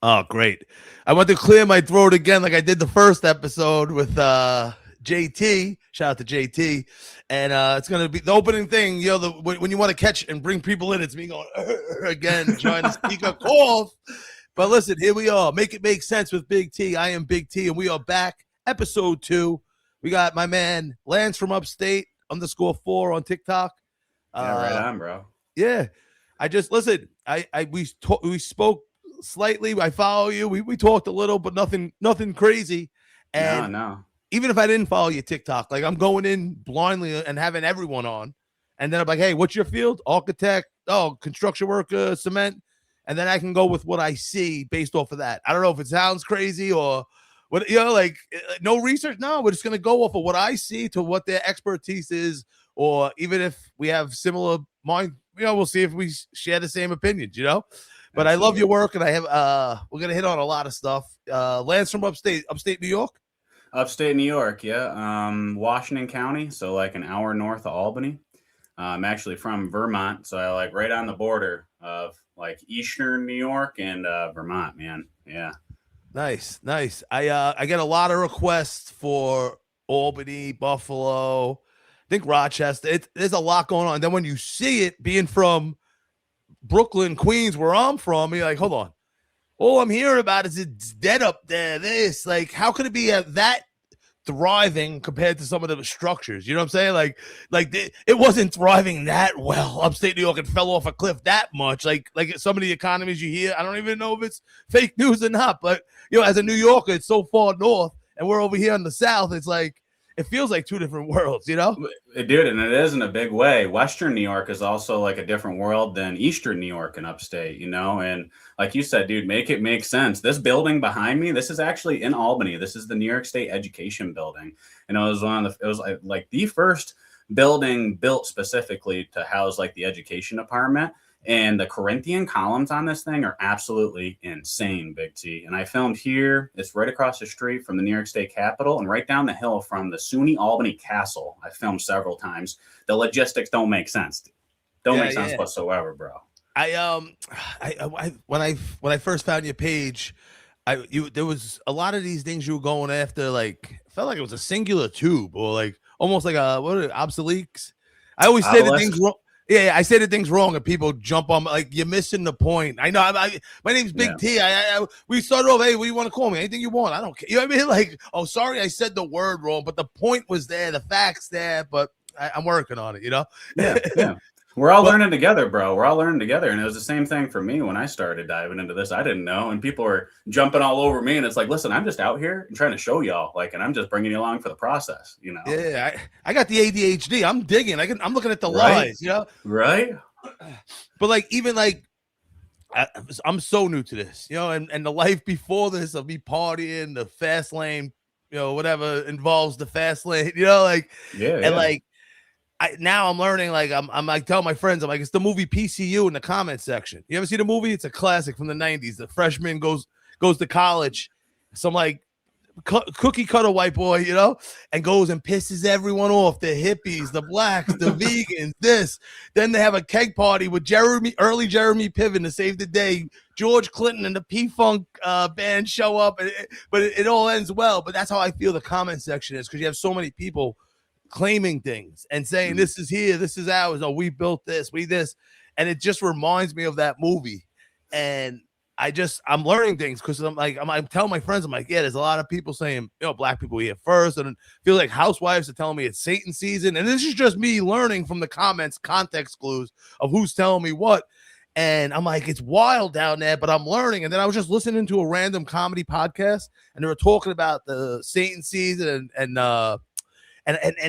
Oh, great. I want to clear my throat again like I did the first episode with JT. Shout out to JT. And it's going to be the opening thing, when you want to catch and bring people in, it's me going again, trying to speak a cough. But listen, here we are. Make it make sense with Big T. I am Big T, and we are back. Episode 2. We got my man Lance from Upstate _4 on TikTok. Yeah, right on, bro. Yeah. I just listen. We spoke slightly. I follow you. We talked a little, but nothing crazy. And no. Even if I didn't follow you TikTok, like I'm going in blindly and having everyone on, and then I'm like, hey, what's your field? Architect, construction worker, cement, and then I can go with what I see based off of that. I don't know if it sounds crazy or what, like no research. No, we're just gonna go off of what I see to what their expertise is, or even if we have similar mind. We'll see if we share the same opinions, But Absolutely. I love your work, and I have we're gonna hit on a lot of stuff. Lance from upstate New York. Upstate New York, yeah. Washington County, so like an hour north of Albany. I'm actually from Vermont, so I like right on the border of like Eastern New York and Vermont, man. Yeah. Nice. I get a lot of requests for Albany, Buffalo, I think Rochester. There's a lot going on. And then when you see it, being from Brooklyn, Queens, where I'm from, you're like, hold on. All I'm hearing about is it's dead up there. This, like, how could it be that thriving compared to some of the structures? You know what I'm saying? It wasn't thriving that well. Upstate New York, it fell off a cliff that much. Like some of the economies you hear, I don't even know if it's fake news or not. But as a New Yorker, it's so far north, and we're over here in the south. It's like it feels like two different worlds, Dude, and it is in a big way. Western New York is also like a different world than Eastern New York and upstate, and like you said, dude, make it make sense. This building behind me, this is actually in Albany. This is the New York State Education Building. And it was like the first building built specifically to house like the education department. And the Corinthian columns on this thing are absolutely insane, Big T. And I filmed here. It's right across the street from the New York State Capitol and right down the hill from the SUNY Albany Castle. I filmed several times. The logistics don't make sense. Don't make sense whatsoever, bro. When I first found your page, there was a lot of these things you were going after. Like, felt like it was a singular tube or like almost like obsoletes. I always say the things wrong. Yeah, I say the things wrong and people jump on like you're missing the point. I know. My name's Big T. We started off. Hey, what do you want to call me? Anything you want. I don't care. You know what I mean? Like, oh, sorry, I said the word wrong, but the point was there, the facts there. But I'm working on it. Yeah. We're all learning together, bro. We're all learning together. And it was the same thing for me when I started diving into this. I didn't know. And people were jumping all over me. And it's like, listen, I'm just out here and trying to show y'all, and I'm just bringing you along for the process, Yeah, I got the ADHD. I'm digging. I'm looking at the lies, Right. But I'm so new to this, and the life before this of me partying, the fast lane, whatever involves the fast lane, now I'm learning, I'm like telling my friends, I'm like, it's the movie PCU in the comment section. You ever see the movie? It's a classic from the 90s. The freshman goes to college. Some like cookie cutter white boy, and goes and pisses everyone off. The hippies, the blacks, the vegans, this. Then they have a keg party with early Jeremy Piven to save the day. George Clinton and the P-Funk band show up, but it all ends well. But that's how I feel the comment section is, because you have so many people claiming things and saying this is here, this is ours, oh, we built this, and it just reminds me of that movie. And I'm learning things because I'm telling my friends, I'm like, yeah, there's a lot of people saying, black people here first, and I feel like housewives are telling me it's Satan season, and this is just me learning from the comments, context clues of who's telling me what. And I'm like, it's wild down there, but I'm learning. And then I was just listening to a random comedy podcast, and they were talking about the Satan season and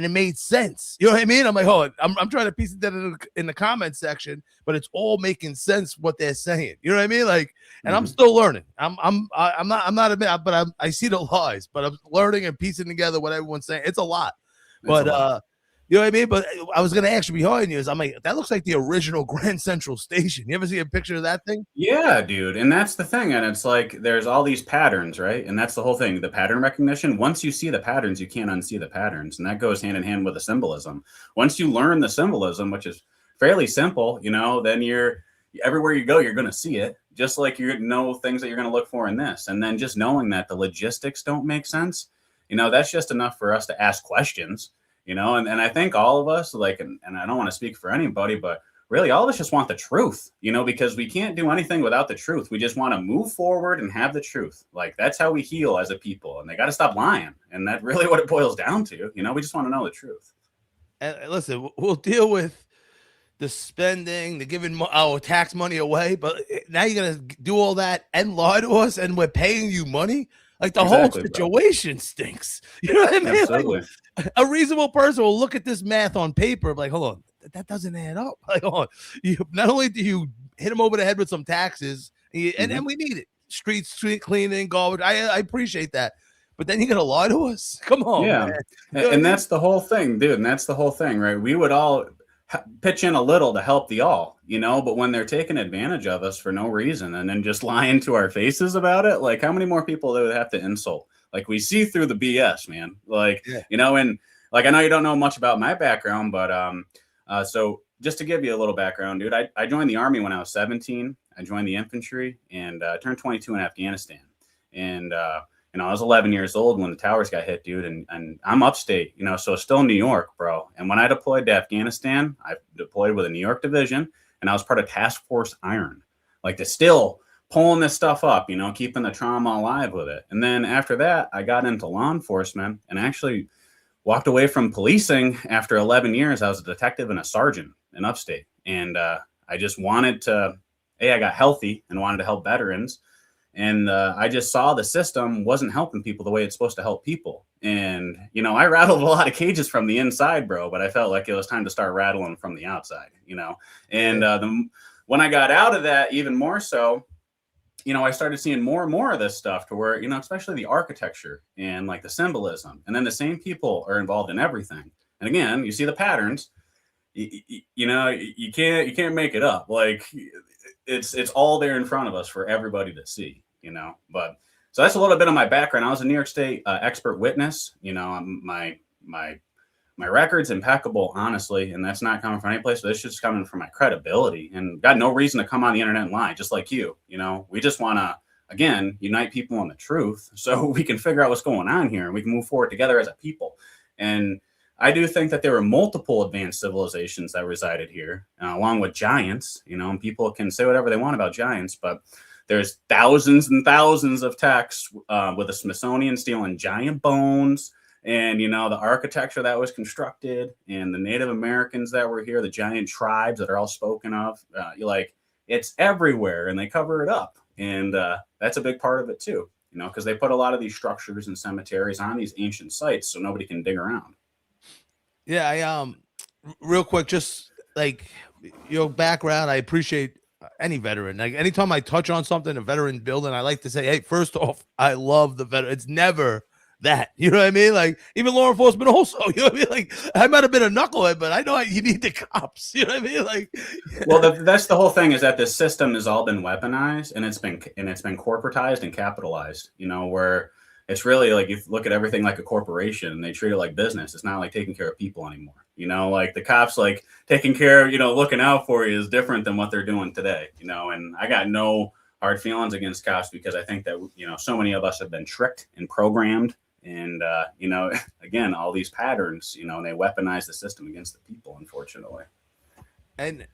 it made sense. You know what I mean? I'm like, oh, I'm trying to piece it down in the comment section, but it's all making sense what they're saying. You know what I mean? Like, and I'm still learning. I'm not a bit, but I see the lies, but I'm learning and piecing together what everyone's saying. It's a lot, but you know what I mean? But I was going to actually behind you. I'm like, that looks like the original Grand Central Station. You ever see a picture of that thing? Yeah, dude. And that's the thing. And it's like, there's all these patterns, right? And that's the whole thing. The pattern recognition. Once you see the patterns, you can't unsee the patterns. And that goes hand in hand with the symbolism. Once you learn the symbolism, which is fairly simple, then you're everywhere you go, you're going to see it, just like you know things that you're going to look for in this. And then just knowing that the logistics don't make sense, that's just enough for us to ask questions, and I think all of us, like, and I don't want to speak for anybody, but really all of us just want the truth, because we can't do anything without the truth. We just want to move forward and have the truth. Like, that's how we heal as a people, and they got to stop lying. And that's really what it boils down to. We just want to know the truth. And listen, we'll deal with the spending, the giving our tax money away, but now you're gonna do all that and lie to us, and we're paying you money. Like, the whole situation stinks. You know what I mean? Absolutely. Like, a reasonable person will look at this math on paper, like, hold on, that doesn't add up. Like, hold on. Not only do you hit him over the head with some taxes, and we need it, street cleaning, garbage. I appreciate that. But then you're gonna lie to us? Come on, man. And that's the whole thing, dude. And that's the whole thing, right? We would all pitch in a little to help the all, but when they're taking advantage of us for no reason and then just lying to our faces about it, like, how many more people they would have to insult? Like, we see through the BS, man. Like, and like, I know you don't know much about my background, but so just to give you a little background, dude, I joined the Army when I was 17. I joined the infantry and turned 22 in Afghanistan. And I was 11 years old when the towers got hit, dude. And I'm upstate, so still New York, bro. And when I deployed to Afghanistan, I deployed with a New York division, and I was part of Task Force Iron, like, to still pulling this stuff up, keeping the trauma alive with it. And then after that, I got into law enforcement and actually walked away from policing after 11 years. I was a detective and a sergeant in upstate. And I just wanted to, I got healthy and wanted to help veterans. And I just saw the system wasn't helping people the way it's supposed to help people. And, I rattled a lot of cages from the inside, bro, but I felt like it was time to start rattling from the outside, And when I got out of that, even more so, I started seeing more and more of this stuff to where, especially the architecture and like the symbolism. And then the same people are involved in everything. And again, you see the patterns, you can't make it up. Like, it's all there in front of us for everybody to see. But so that's a little bit of my background. I was a New York State expert witness. My record's impeccable, honestly, and that's not coming from any place. But it's just coming from my credibility, and got no reason to come on the internet and lie, just like you. We just want to, again, unite people on the truth so we can figure out what's going on here and we can move forward together as a people. And I do think that there were multiple advanced civilizations that resided here, along with giants, and people can say whatever they want about giants, but there's thousands and thousands of texts with the Smithsonian stealing giant bones and, the architecture that was constructed and the Native Americans that were here, the giant tribes that are all spoken of. It's everywhere and they cover it up. And that's a big part of it, too, because they put a lot of these structures and cemeteries on these ancient sites so nobody can dig around. Yeah, I real quick, just like your background, I appreciate any veteran. Like, anytime I touch on something, a veteran building, I like to say, hey, first off, I love the veteran. It's never that, you know what I mean? Like, even law enforcement also, you know what I mean? Like, I might have been a knucklehead, but I know you need the cops, you know what I mean? Like, well, that's the whole thing, is that this system has all been weaponized and it's been corporatized and capitalized, where it's really like, you look at everything like a corporation and they treat it like business. It's not like taking care of people anymore. Like the cops, like taking care of, looking out for you is different than what they're doing today, and I got no hard feelings against cops because I think that, so many of us have been tricked and programmed and, again, all these patterns, they weaponize the system against the people, unfortunately. And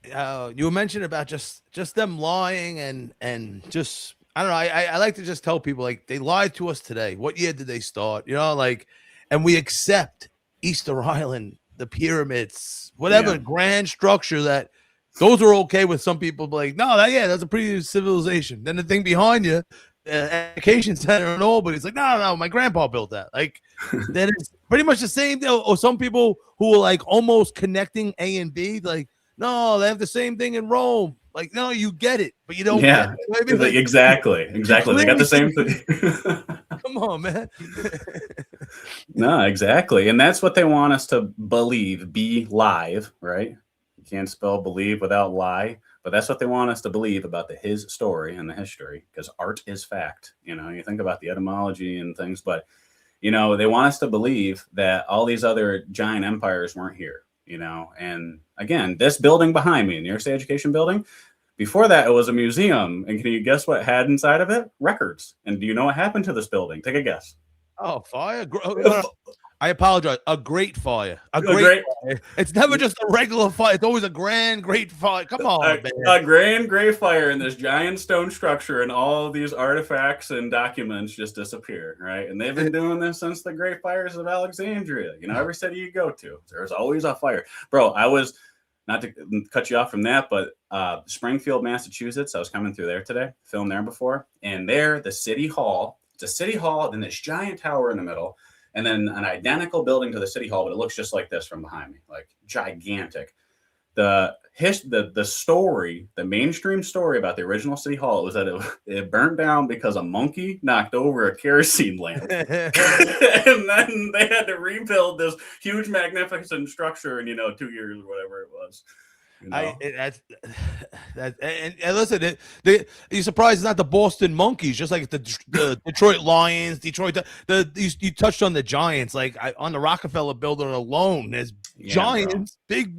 you mentioned about just them lying and just, I don't know. I like to just tell people, like, they lied to us today. What year did they start? And we accept Easter Island, the pyramids, whatever grand structure that those are okay with some people. Like, no, that's a previous civilization. Then the thing behind you, education center in Albany, it's like, no, my grandpa built that. Like, that is pretty much the same thing. Or some people who are like almost connecting A and B, like, no, they have the same thing in Rome. Like, no, you get it, but you don't get it. You know what I mean? Like, exactly. They got the same thing. Come on, man. No, exactly. And that's what they want us to believe, be live, right? You can't spell believe without lie, but that's what they want us to believe about his story and the history, because art is fact. You think about the etymology and things, but, they want us to believe that all these other giant empires weren't here. And again, this building behind me, the New York State Education building, Before that, it was a museum. And can you guess what it had inside of it? Records. And do you know what happened to this building? Take a guess. Oh, fire! I apologize. A great fire. A great fire. It's never just a regular fire. It's always a great fire. Come on, man. A grand gray fire in this giant stone structure, and all of these artifacts and documents just disappear, right? And they've been doing this since the Great Fires of Alexandria. You know, every city you go to, there's always a fire. Bro, I was, not to cut you off from that, but Springfield, Massachusetts, I was coming through there today, filmed there before, and there, the city hall, it's a city hall, then this giant tower in the middle, and then an identical building to the city hall, but it looks just like this from behind me, like gigantic. The story, the mainstream story about the original city hall was that it burnt down because a monkey knocked over a kerosene lamp. And then they had to rebuild this huge, magnificent structure in, 2 years or whatever it was. And listen, you're surprised it's not the Boston Monkeys, just like the Detroit Lions, you touched on the Giants, like on the Rockefeller building alone, there's giants, big,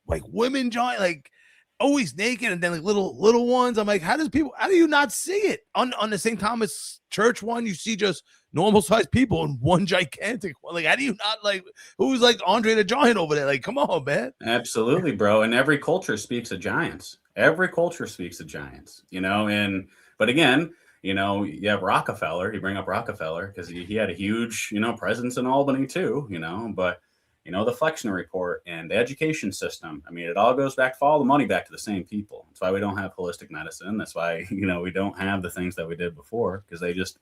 like women giant, like always naked, and then like little ones. I'm like, how do you not see it on the St. Thomas Church one? You see just normal sized people and one gigantic one. Like, how do you not, like, who's like Andre the Giant over there? Like, come on, man. Absolutely, bro. And every culture speaks of giants. Every culture speaks of giants, but again, you have Rockefeller. You bring up Rockefeller because he had a huge, presence in Albany too, but the Flexner Report and the education system. I mean, it all goes back, follow the money back to the same people. That's why we don't have holistic medicine. That's why, we don't have the things that we did before, because they just,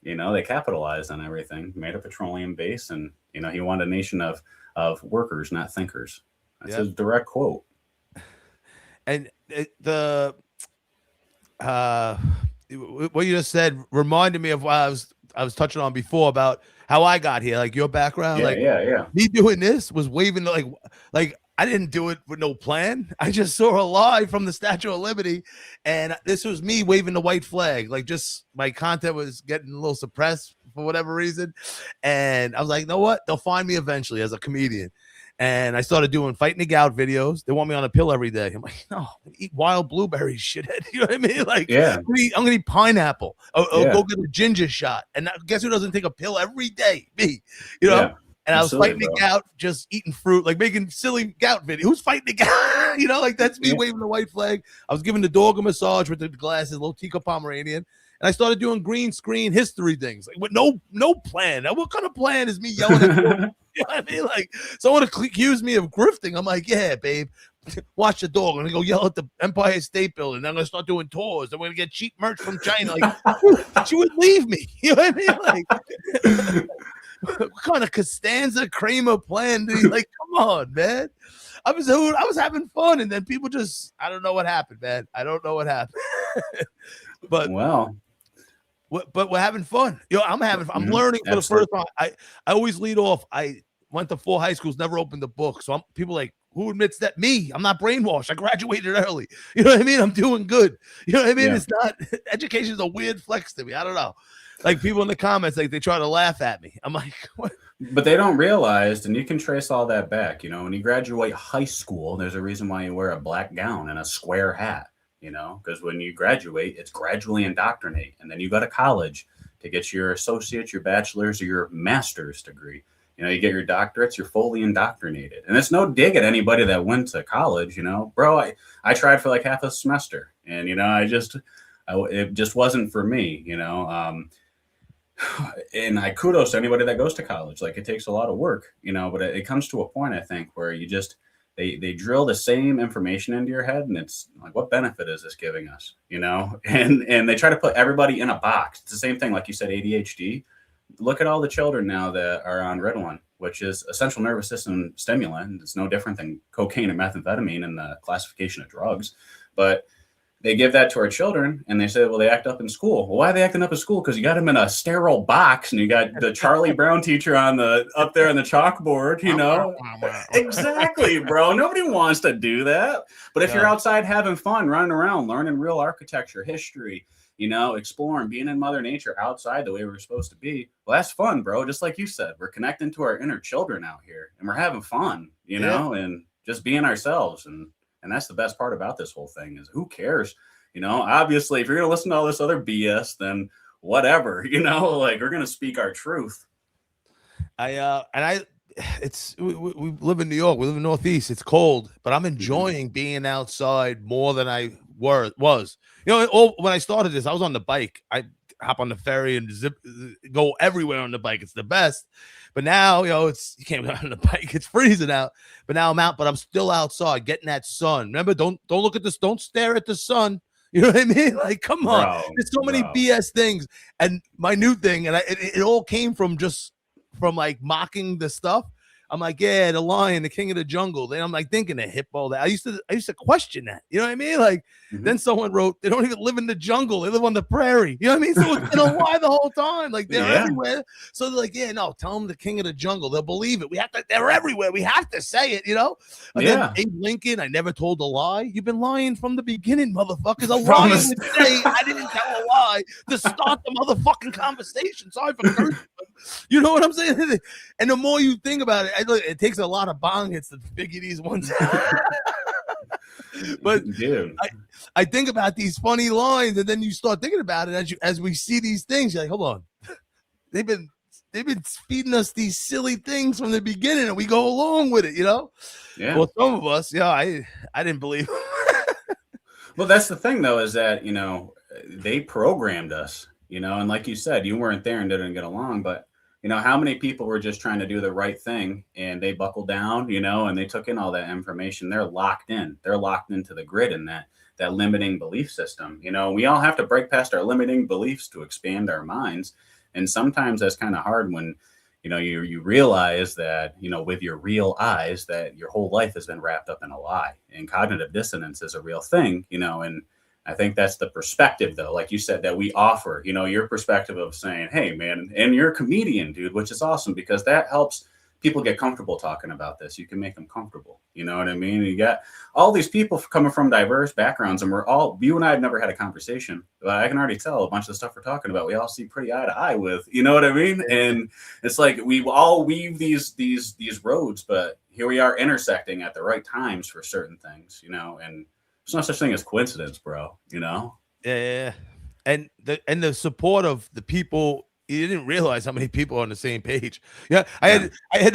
they capitalized on everything, made a petroleum base, and, he wanted a nation of workers, not thinkers. That's his direct quote. And what you just said reminded me of what I was touching on before about how I got here, like your background. Yeah. Me doing this was waving like I didn't do it with no plan. I just saw a live from the Statue of Liberty, and this was me waving the white flag. Like, just my content was getting a little suppressed for whatever reason, and I was like, you know what? They'll find me eventually as a comedian. And I started doing fighting the gout videos. They want me on a pill every day. I'm like, no, eat wild blueberries, shithead. You know what I mean? Like, I'm gonna eat pineapple. Or go get a ginger shot. And guess who doesn't take a pill every day? Me. And I was fighting the gout, just eating fruit, like making silly gout videos. Who's fighting the gout? Like, that's me waving the white flag. I was giving the dog a massage with the glasses, little teacup Pomeranian. And I started doing green screen history things, like with no plan. Now, what kind of plan is me yelling at you? You know what I mean? Like, someone accused me of grifting. I'm like, yeah, babe, watch the dog. I'm gonna go yell at the Empire State Building. I'm gonna start doing tours. I'm gonna get cheap merch from China. Like, she would leave me. You know what I mean? Like, what kind of Costanza Kramer plan? Like, come on, man. I was having fun, and then people just, I don't know what happened, man. I don't know what happened. But we're having fun. I'm learning for the first time. I always lead off. I went to 4 high schools, never opened a book. So people like, who admits that? Me. I'm not brainwashed. I graduated early. You know what I mean? I'm doing good. You know what I mean? It's not, education is a weird flex to me. I don't know. Like, people in the comments, like, they try to laugh at me. I'm like, what? But they don't realize, and you can trace all that back. When you graduate high school, there's a reason why you wear a black gown and a square hat. Because when you graduate, it's gradually indoctrinate. And then you go to college to get your associate's, your bachelor's, or your master's degree. You get your doctorates, you're fully indoctrinated. And it's no dig at anybody that went to college, Bro, I tried for like half a semester. And, it just wasn't for me, And I kudos to anybody that goes to college. Like, it takes a lot of work, but it comes to a point, I think, where you just, they drill the same information into your head, and it's like, what benefit is this giving us? And they try to put everybody in a box. It's the same thing, like you said, ADHD. Look at all the children now that are on Ritalin, which is a central nervous system stimulant. It's no different than cocaine and methamphetamine in the classification of drugs. But they give that to our children, and they say, well, they act up in school. Well, why are they acting up in school? Because you got them in a sterile box, and you got the Charlie Brown teacher up there on the chalkboard, Exactly, bro. Nobody wants to do that. But if you're outside having fun, running around, learning real architecture, history, exploring, being in Mother Nature outside the way we're supposed to be, well, that's fun, bro. Just like you said, we're connecting to our inner children out here, and we're having fun, and just being ourselves. And And that's the best part about this whole thing is who cares? You know, obviously, if you're going to listen to all this other BS, then whatever, you know, like we're going to speak our truth. It's we live in New York. We live in Northeast. It's cold, but I'm enjoying being outside more than I was. You know, when I started this, I was on the bike. I hop on the ferry and go everywhere on the bike. It's the best. But now, you know, you can't go on the bike. It's freezing out. But now I'm out, but I'm still outside getting that sun. Remember, don't look at this. Don't stare at the sun. You know what I mean? Like, come on. There's so many BS things. And my new thing, and it all came from like mocking the stuff. I'm like, yeah, the lion, the king of the jungle. Then I'm like thinking the hippo. That I used to question that. You know what I mean? Like, then someone wrote, they don't even live in the jungle. They live on the prairie. You know what I mean? So it's been a lie the whole time. Like they're everywhere. So they're like, yeah, no, tell them the king of the jungle. They'll believe it. They're everywhere. We have to say it, you know? And then Abe Lincoln, I never told a lie. You've been lying from the beginning, motherfuckers. A lion would say, I didn't tell a lie to start the motherfucking conversation. Sorry for cursing. You know what I'm saying? And the more you think about it, it takes a lot of bong hits to figure these ones out. But dude, I think about these funny lines, and then you start thinking about it as we see these things. You're like, hold on, they've been feeding us these silly things from the beginning, and we go along with it, you know. Yeah. Well, some of us, I didn't believe. Well, that's the thing, though, is that you know they programmed us, you know, and like you said, you weren't there and didn't get along, but. You know, how many people were just trying to do the right thing and they buckled down, you know, and they took in all that information. They're locked in. They're locked into the grid in that limiting belief system. You know, we all have to break past our limiting beliefs to expand our minds. And sometimes that's kind of hard when, you know, you realize that, you know, with your real eyes that your whole life has been wrapped up in a lie. And cognitive dissonance is a real thing, you know, and I think that's the perspective, though, like you said, that we offer, you know, your perspective of saying, hey, man, and you're a comedian, dude, which is awesome because that helps people get comfortable talking about this. You can make them comfortable. You know what I mean? You got all these people coming from diverse backgrounds and you and I have never had a conversation, but I can already tell a bunch of the stuff we're talking about. We all see pretty eye to eye with, you know what I mean? And it's like we all weave these roads, but here we are intersecting at the right times for certain things, you know, and there's no such thing as coincidence, bro. You know? Yeah. And the support of the people, you didn't realize how many people are on the same page. Yeah. I had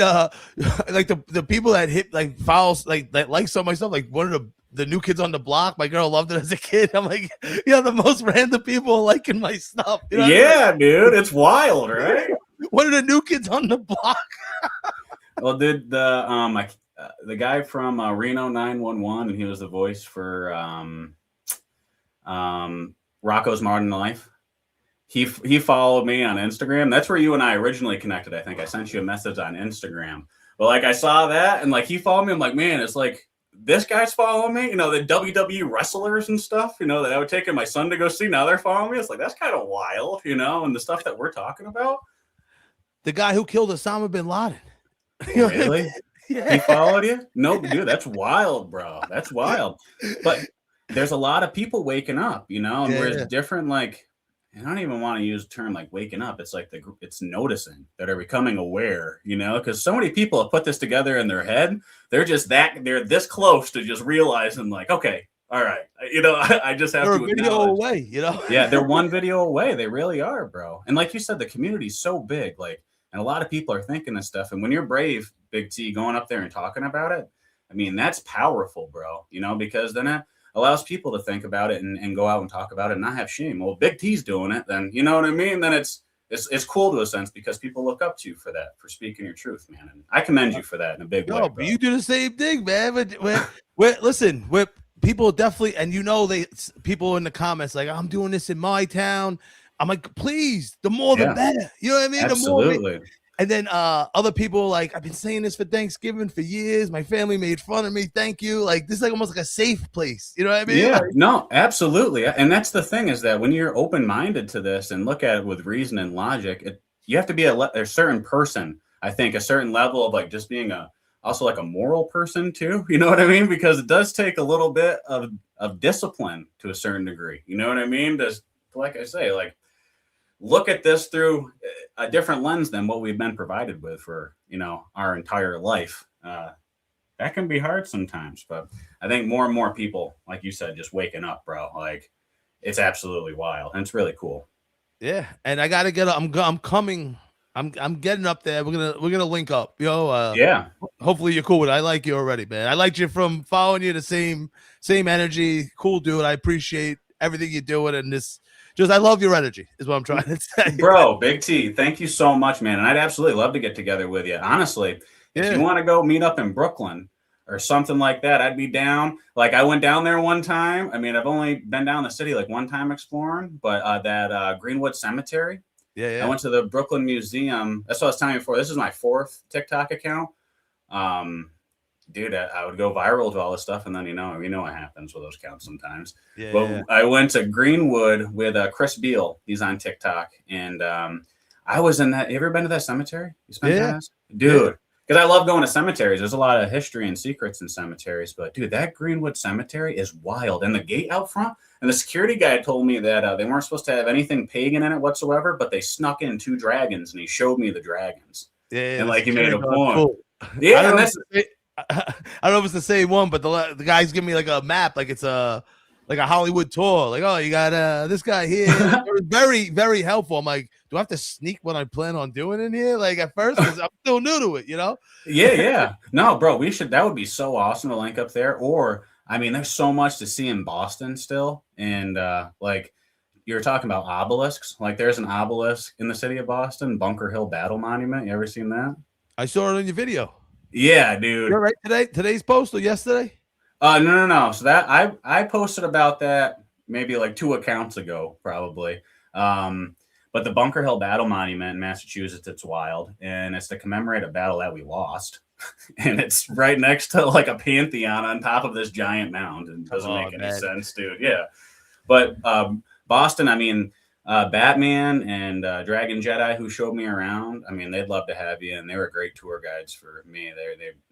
like the people that hit like follows like some of my stuff, like one of the new kids on the block. My girl loved it as a kid. I'm like, yeah, the most random people liking my stuff. You know dude. It's wild, right? One of the new kids on the block. Well, did the guy from Reno 911, and he was the voice for Rocco's Modern Life. He followed me on Instagram. That's where you and I originally connected. I think I sent you a message on Instagram. But like I saw that, and like he followed me. I'm like, man, it's like this guy's following me. You know, the WWE wrestlers and stuff. You know that I would take my son to go see. Now they're following me. It's like that's kind of wild, you know. And the stuff that we're talking about. The guy who killed Osama bin Laden. Really? Yeah. He followed you? No, dude, that's wild, bro. That's wild. But there's a lot of people waking up, you know, and there's different, like, I don't even want to use the term like waking up. It's like it's noticing that are becoming aware, you know, because so many people have put this together in their head. They're this close to just realizing like, okay, all right, you know, I just have they're to a video away, you know? Yeah, they're one video away. They really are, bro. And like you said, the community's so big, like, and a lot of people are thinking this stuff. And when you're brave, Big T, going up there and talking about it, I mean, that's powerful, bro, you know, because then it allows people to think about it and go out and talk about it and not have shame. Well, Big T's doing it, then, you know what I mean? Then it's cool to a sense because people look up to you for that, for speaking your truth, man. And I commend you for that in a big way. No, but you do the same thing, man. Listen, people definitely, and you know, people in the comments like, I'm doing this in my town. I'm like, please, the more the better. You know what I mean? Absolutely. The more and then other people like, I've been saying this for Thanksgiving for years. My family made fun of me. Thank you. Like this is like almost like a safe place. You know what I mean? Yeah, like, no, absolutely. And that's the thing is that when you're open-minded to this and look at it with reason and logic, you have to be a certain person. I think a certain level of like just being also like a moral person too. You know what I mean? Because it does take a little bit of discipline to a certain degree. You know what I mean? Just like I say, like, look at this through a different lens than what we've been provided with for, you know, our entire life. that can be hard sometimes. But I think more and more people, like you said, just waking up, bro. Like it's absolutely wild, and it's really cool. Yeah, and I gotta get. I'm coming. I'm getting up there. We're gonna link up. Yeah. Hopefully you're cool with it. I like you already, man. I liked you from following you. The same energy. Cool dude. I appreciate everything you're doing, and this. Just I love your energy. Is what I'm trying to say, Bro, Big T, thank you so much, man. And I'd absolutely love to get together with you. Honestly, if you Yeah. want to go meet up in Brooklyn or something like that, I'd be down. Like I went down there one time. I mean, I've only been down the city like one time exploring, but that Greenwood Cemetery, I Yeah. went to the Brooklyn Museum. That's what I was telling you before. This is my 4th TikTok account. Um, dude, I would go viral to all this stuff, and then you know what happens with those counts sometimes. Yeah. But Yeah. I went to Greenwood with Chris Beal. He's on TikTok, and I was in that. You ever been to that cemetery? You spent Yeah. time, dude? Because I love going to cemeteries. There's a lot of history and secrets in cemeteries, but dude, that Greenwood Cemetery is wild. And the gate out front, and the security guy told me that they weren't supposed to have anything pagan in it whatsoever, but they snuck in 2 dragons, and he showed me the dragons, Yeah. and The like he made a security guard, point. cool. Yeah, and that's I don't know if it's the same one, but the guys give me like a map, like it's like a Hollywood tour. Like, oh, you got this guy here. It was very, very helpful. I'm like, do I have to sneak what I plan on doing in here? Like at first, because I'm still new to it, yeah. No, bro, we should. That would be so awesome to link up there. Or, I mean, there's so much to see in Boston still. And like you were talking about obelisks. Like there's an obelisk in the city of Boston, Bunker Hill Battle Monument. You ever seen that? I saw it on your video. Yeah, dude. You're right today's post or yesterday? No. So that I posted about that maybe like 2 accounts ago, probably. But the Bunker Hill Battle Monument in Massachusetts, it's wild, and it's to commemorate a battle that we lost. And it's right next to like a pantheon on top of this giant mound. And it doesn't make any sense, dude. Yeah. But Boston, I mean, Batman and Dragon Jedi, who showed me around, I mean, they'd love to have you, and they were great tour guides for me.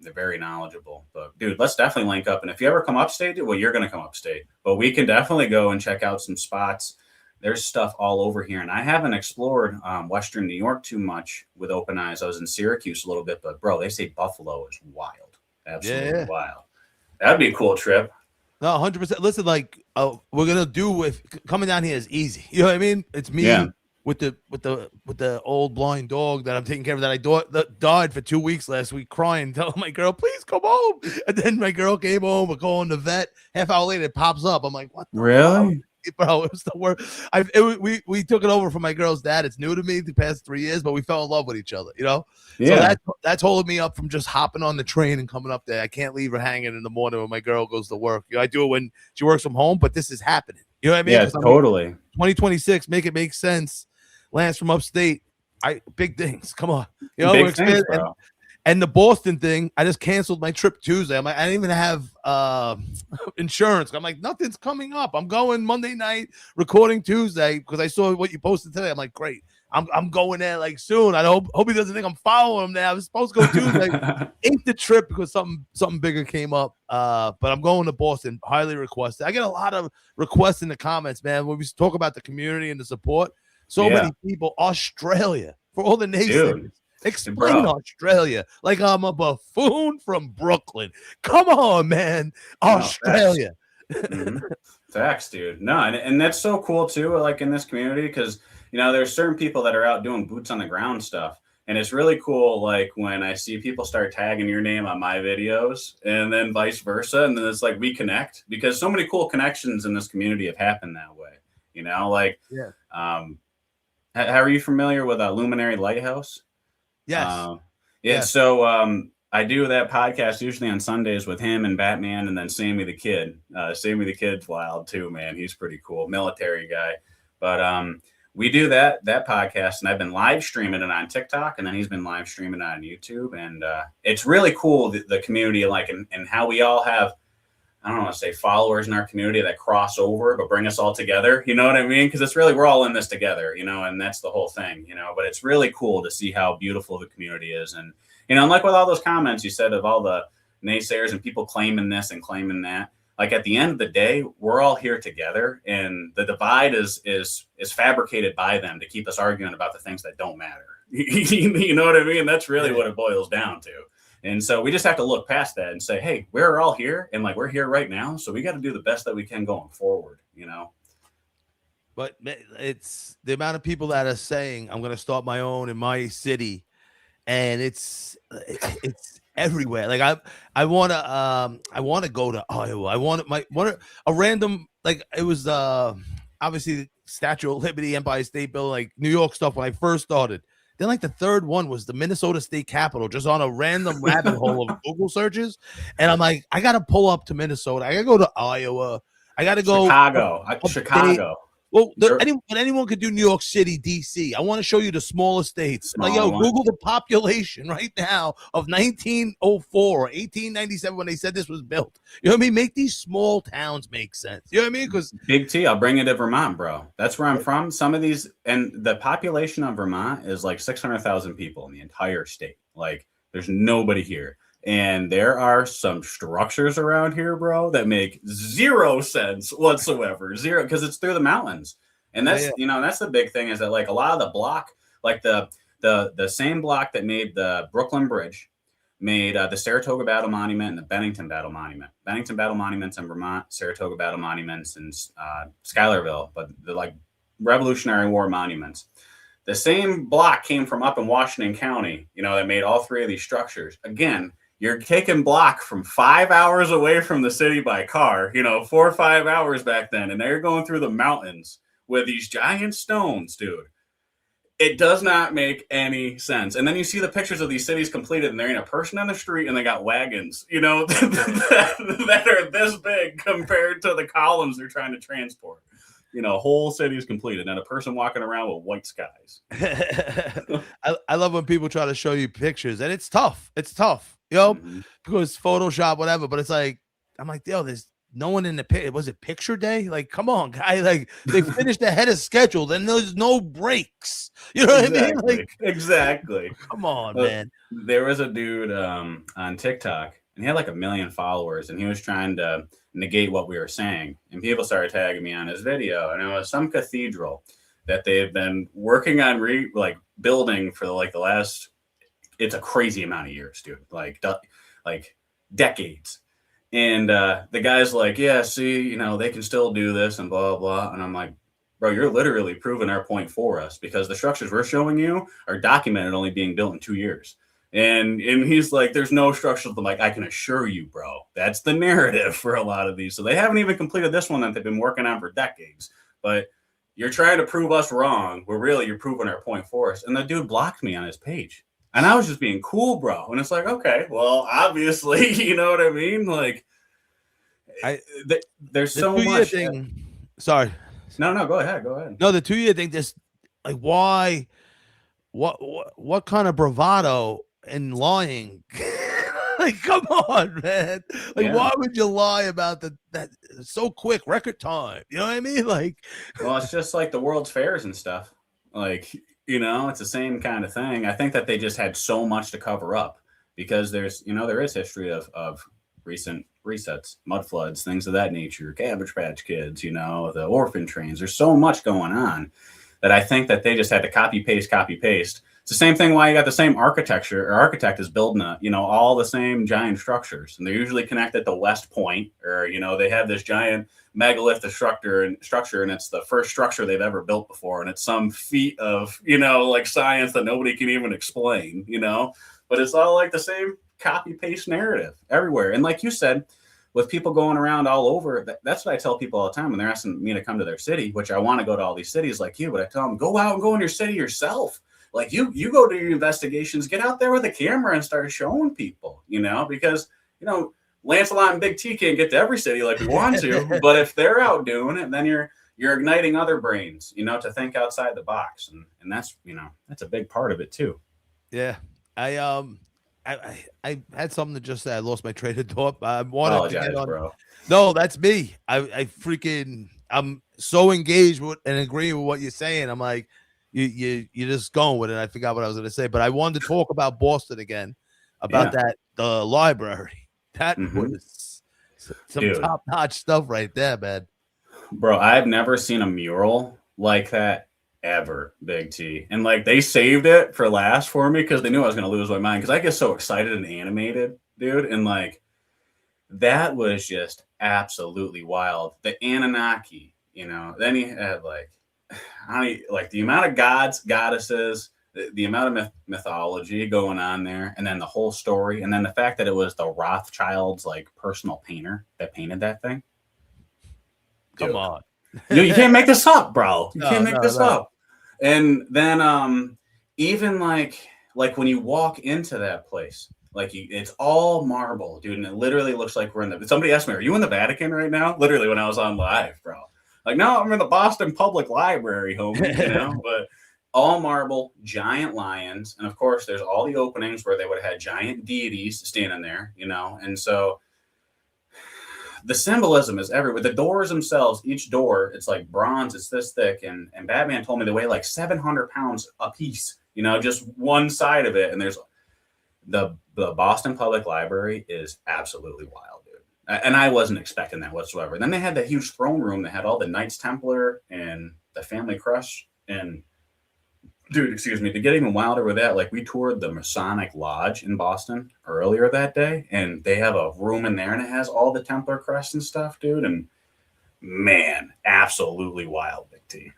They're very knowledgeable. But dude, let's definitely link up. And if you ever come upstate, well, you're gonna come upstate, but we can definitely go and check out some spots. There's stuff all over here, and I haven't explored Western New York too much with open eyes. I was in Syracuse a little bit, but bro, they say Buffalo is wild, absolutely wild. That'd be a cool trip. No, 100%. Listen, like we're gonna do with coming down here is easy. You know what I mean? It's me with the old blind dog that I'm taking care of. That died for 2 weeks last week, crying, telling my girl, "Please come home." And then my girl came home. We're calling the vet. Half hour later, it pops up. I'm like, "What? Really?" Fuck? Bro, it was the worst. We took it over from my girl's dad. It's new to me the past 3 years, but we fell in love with each other. Yeah. So that's holding me up from just hopping on the train and coming up there. I can't leave her hanging in the morning when my girl goes to work. I do it when she works from home, but this is happening. You know what I mean? Yeah, totally. 2026, make it make sense. Lance from upstate, big things. Come on, big things, bro. And the Boston thing, I just canceled my trip Tuesday. I'm like, I didn't even have insurance. I'm like, nothing's coming up. I'm going Monday night, recording Tuesday because I saw what you posted today. I'm like, great. I'm going there like soon. I hope he doesn't think I'm following him there. I was supposed to go Tuesday. Ain't the trip because something bigger came up. But I'm going to Boston. Highly requested. I get a lot of requests in the comments, man. When we talk about the community and the support, so many people. Australia for all the naysayers. Explain Australia like I'm a buffoon from Brooklyn. Come on, man. Australia. Facts, dude. No, and that's so cool too, like in this community, because there's certain people that are out doing boots on the ground stuff. And it's really cool, like when I see people start tagging your name on my videos and then vice versa. And then it's like we connect because so many cool connections in this community have happened that way. How are you familiar with Luminary Lighthouse? Yes. So I do that podcast usually on Sundays with him and Batman, and then Sammy the Kid. Sammy the Kid's wild too, man. He's pretty cool, military guy. But we do that podcast, and I've been live streaming it on TikTok, and then he's been live streaming it on YouTube, and it's really cool the community, like, and how we all have. I don't want to say followers in our community that cross over, but bring us all together. You know what I mean? Because it's really, we're all in this together, and that's the whole thing, but it's really cool to see how beautiful the community is. And, and like with all those comments you said of all the naysayers and people claiming this and claiming that, like at the end of the day, we're all here together, and the divide is fabricated by them to keep us arguing about the things that don't matter. You know what I mean? That's really what it boils down to. And so we just have to look past that and say, hey, we're all here, and like we're here right now, so we got to do the best that we can going forward, you know. But it's the amount of people that are saying, I'm going to start my own in my city. And it's everywhere. Like I want to go to Iowa. I want a random, like it was obviously the Statue of Liberty, Empire State Building, like New York stuff when I first started. Then like the third one was the Minnesota State Capitol, just on a random rabbit hole of Google searches. And I'm like, I gotta pull up to Minnesota. I gotta go to Iowa. I gotta go Chicago. Well, anyone could do New York City, DC. I want to show you the smaller states. Like, yo, Google the population right now of 1904 or 1897 when they said this was built. You know what I mean? Make these small towns make sense. You know what I mean? Because Big T, I'll bring you to Vermont, bro. That's where I'm from. Some of these, and the population of Vermont is like 600,000 people in the entire state. Like, there's nobody here. And there are some structures around here, bro, that make zero sense whatsoever. Zero, because it's through the mountains. And that's, you know, that's the big thing is that like a lot of the block, like the same block that made the Brooklyn Bridge, made the Saratoga Battle Monument and the Bennington Battle Monument. Bennington Battle Monument's in Vermont, Saratoga Battle Monument's in Schuylerville, but they're like Revolutionary War monuments. The same block came from up in Washington County, you know, that made all three of these structures. Again, you're taking block from 5 hours away from the city by car, you know, 4 or 5 hours back then. And they're going through the mountains with these giant stones, dude. It does not make any sense. And then you see the pictures of these cities completed and there ain't a person on the street and they got wagons, you know, that are this big compared to the columns they're trying to transport. You know, whole city is completed and a person walking around with white skies. I love when people try to show you pictures and it's tough. It's tough, you know, because Photoshop, whatever. But it's like, I'm like, yo, there's no one in the picture. Was it picture day? Like, come on, guy. Like, they finished ahead of schedule. Then there's no breaks. You know what I mean? Like, exactly. Come on, man. There was a dude on TikTok and he had like 1 million followers and he was trying to negate what we were saying. And people started tagging me on his video. And it was some cathedral that they've been working on building for like the last, it's a crazy amount of years, dude. Like decades. And the guy's like, yeah, see, you know, they can still do this and blah, blah. And I'm like, bro, you're literally proving our point for us because the structures we're showing you are documented only being built in 2 years. And he's like, there's no structures. I'm like, I can assure you, bro, that's the narrative for a lot of these. So they haven't even completed this one that they've been working on for decades. But you're trying to prove us wrong. Where really you're proving our point for us. And the dude blocked me on his page. And I was just being cool, bro. And it's like, okay, well, obviously, you know what I mean? Like, there's so much. Sorry. No, go ahead. No, the 2-year thing, just like, why? What kind of bravado and lying? Like, come on, man. Like, why would you lie about that so quick record time? You know what I mean? Like, well, it's just like the World's Fairs and stuff. Like, you know, it's the same kind of thing. I think that they just had so much to cover up because there's, you know, there is history of recent resets, mud floods, things of that nature, Cabbage Patch Kids, you know, the orphan trains. There's so much going on that I think that they just had to copy paste. It's the same thing why you got the same architecture or architect is building all the same giant structures. And they're usually connected to West Point or, you know, they have this giant megalith structure and it's the first structure they've ever built before. And it's some feat of, you know, like science that nobody can even explain, you know, but it's all like the same copy paste narrative everywhere. And like you said, with people going around all over, that's what I tell people all the time when they're asking me to come to their city, which I want to go to all these cities like you, but I tell them, go out and go in your city yourself. Like you go to your investigations, get out there with a camera and start showing people, you know, because, you know, Lancelot and Big T can't get to every city like we want to, but if they're out doing it, then you're igniting other brains, you know, to think outside the box. And that's, you know, that's a big part of it too. Yeah. I had something to just say. I lost my train of thought. I wanted to get on. Bro. No, that's me. I'm so engaged with and agreeing with what you're saying. I'm like, you're just going with it. I forgot what I was going to say, but I wanted to talk about Boston again, about the library. That was some top-notch stuff right there, man. Bro, I've never seen a mural like that ever, Big T. And like they saved it for last for me because they knew I was going to lose my mind because I get so excited and animated, dude. And like that was just absolutely wild. The Anunnaki, then he had like, like the amount of gods, goddesses, the amount of mythology going on there, and then the whole story, and then the fact that it was the Rothschild's like personal painter that painted that thing. Dude. Come on. You can't make this up, bro. You can't make this up. And then even like when you walk into that place, like it's all marble, dude, and it literally looks like we're in the. Somebody asked me, "Are you in the Vatican right now?" Literally, when I was on live, bro. Like, no, I'm in the Boston Public Library, homie. But all marble, giant lions, and of course, there's all the openings where they would have had giant deities standing there, and so. The symbolism is everywhere. The doors themselves, each door, it's like bronze. It's this thick. And Batman told me they weigh like 700 pounds a piece, just one side of it. And there's the Boston Public Library is absolutely wild, dude. And I wasn't expecting that whatsoever. And then they had that huge throne room that had all the Knights Templar and the Family Crest. And dude, excuse me, to get even wilder with that, like we toured the Masonic Lodge in Boston earlier that day, and they have a room in there and it has all the Templar crests and stuff, dude. And man, absolutely wild, Big T.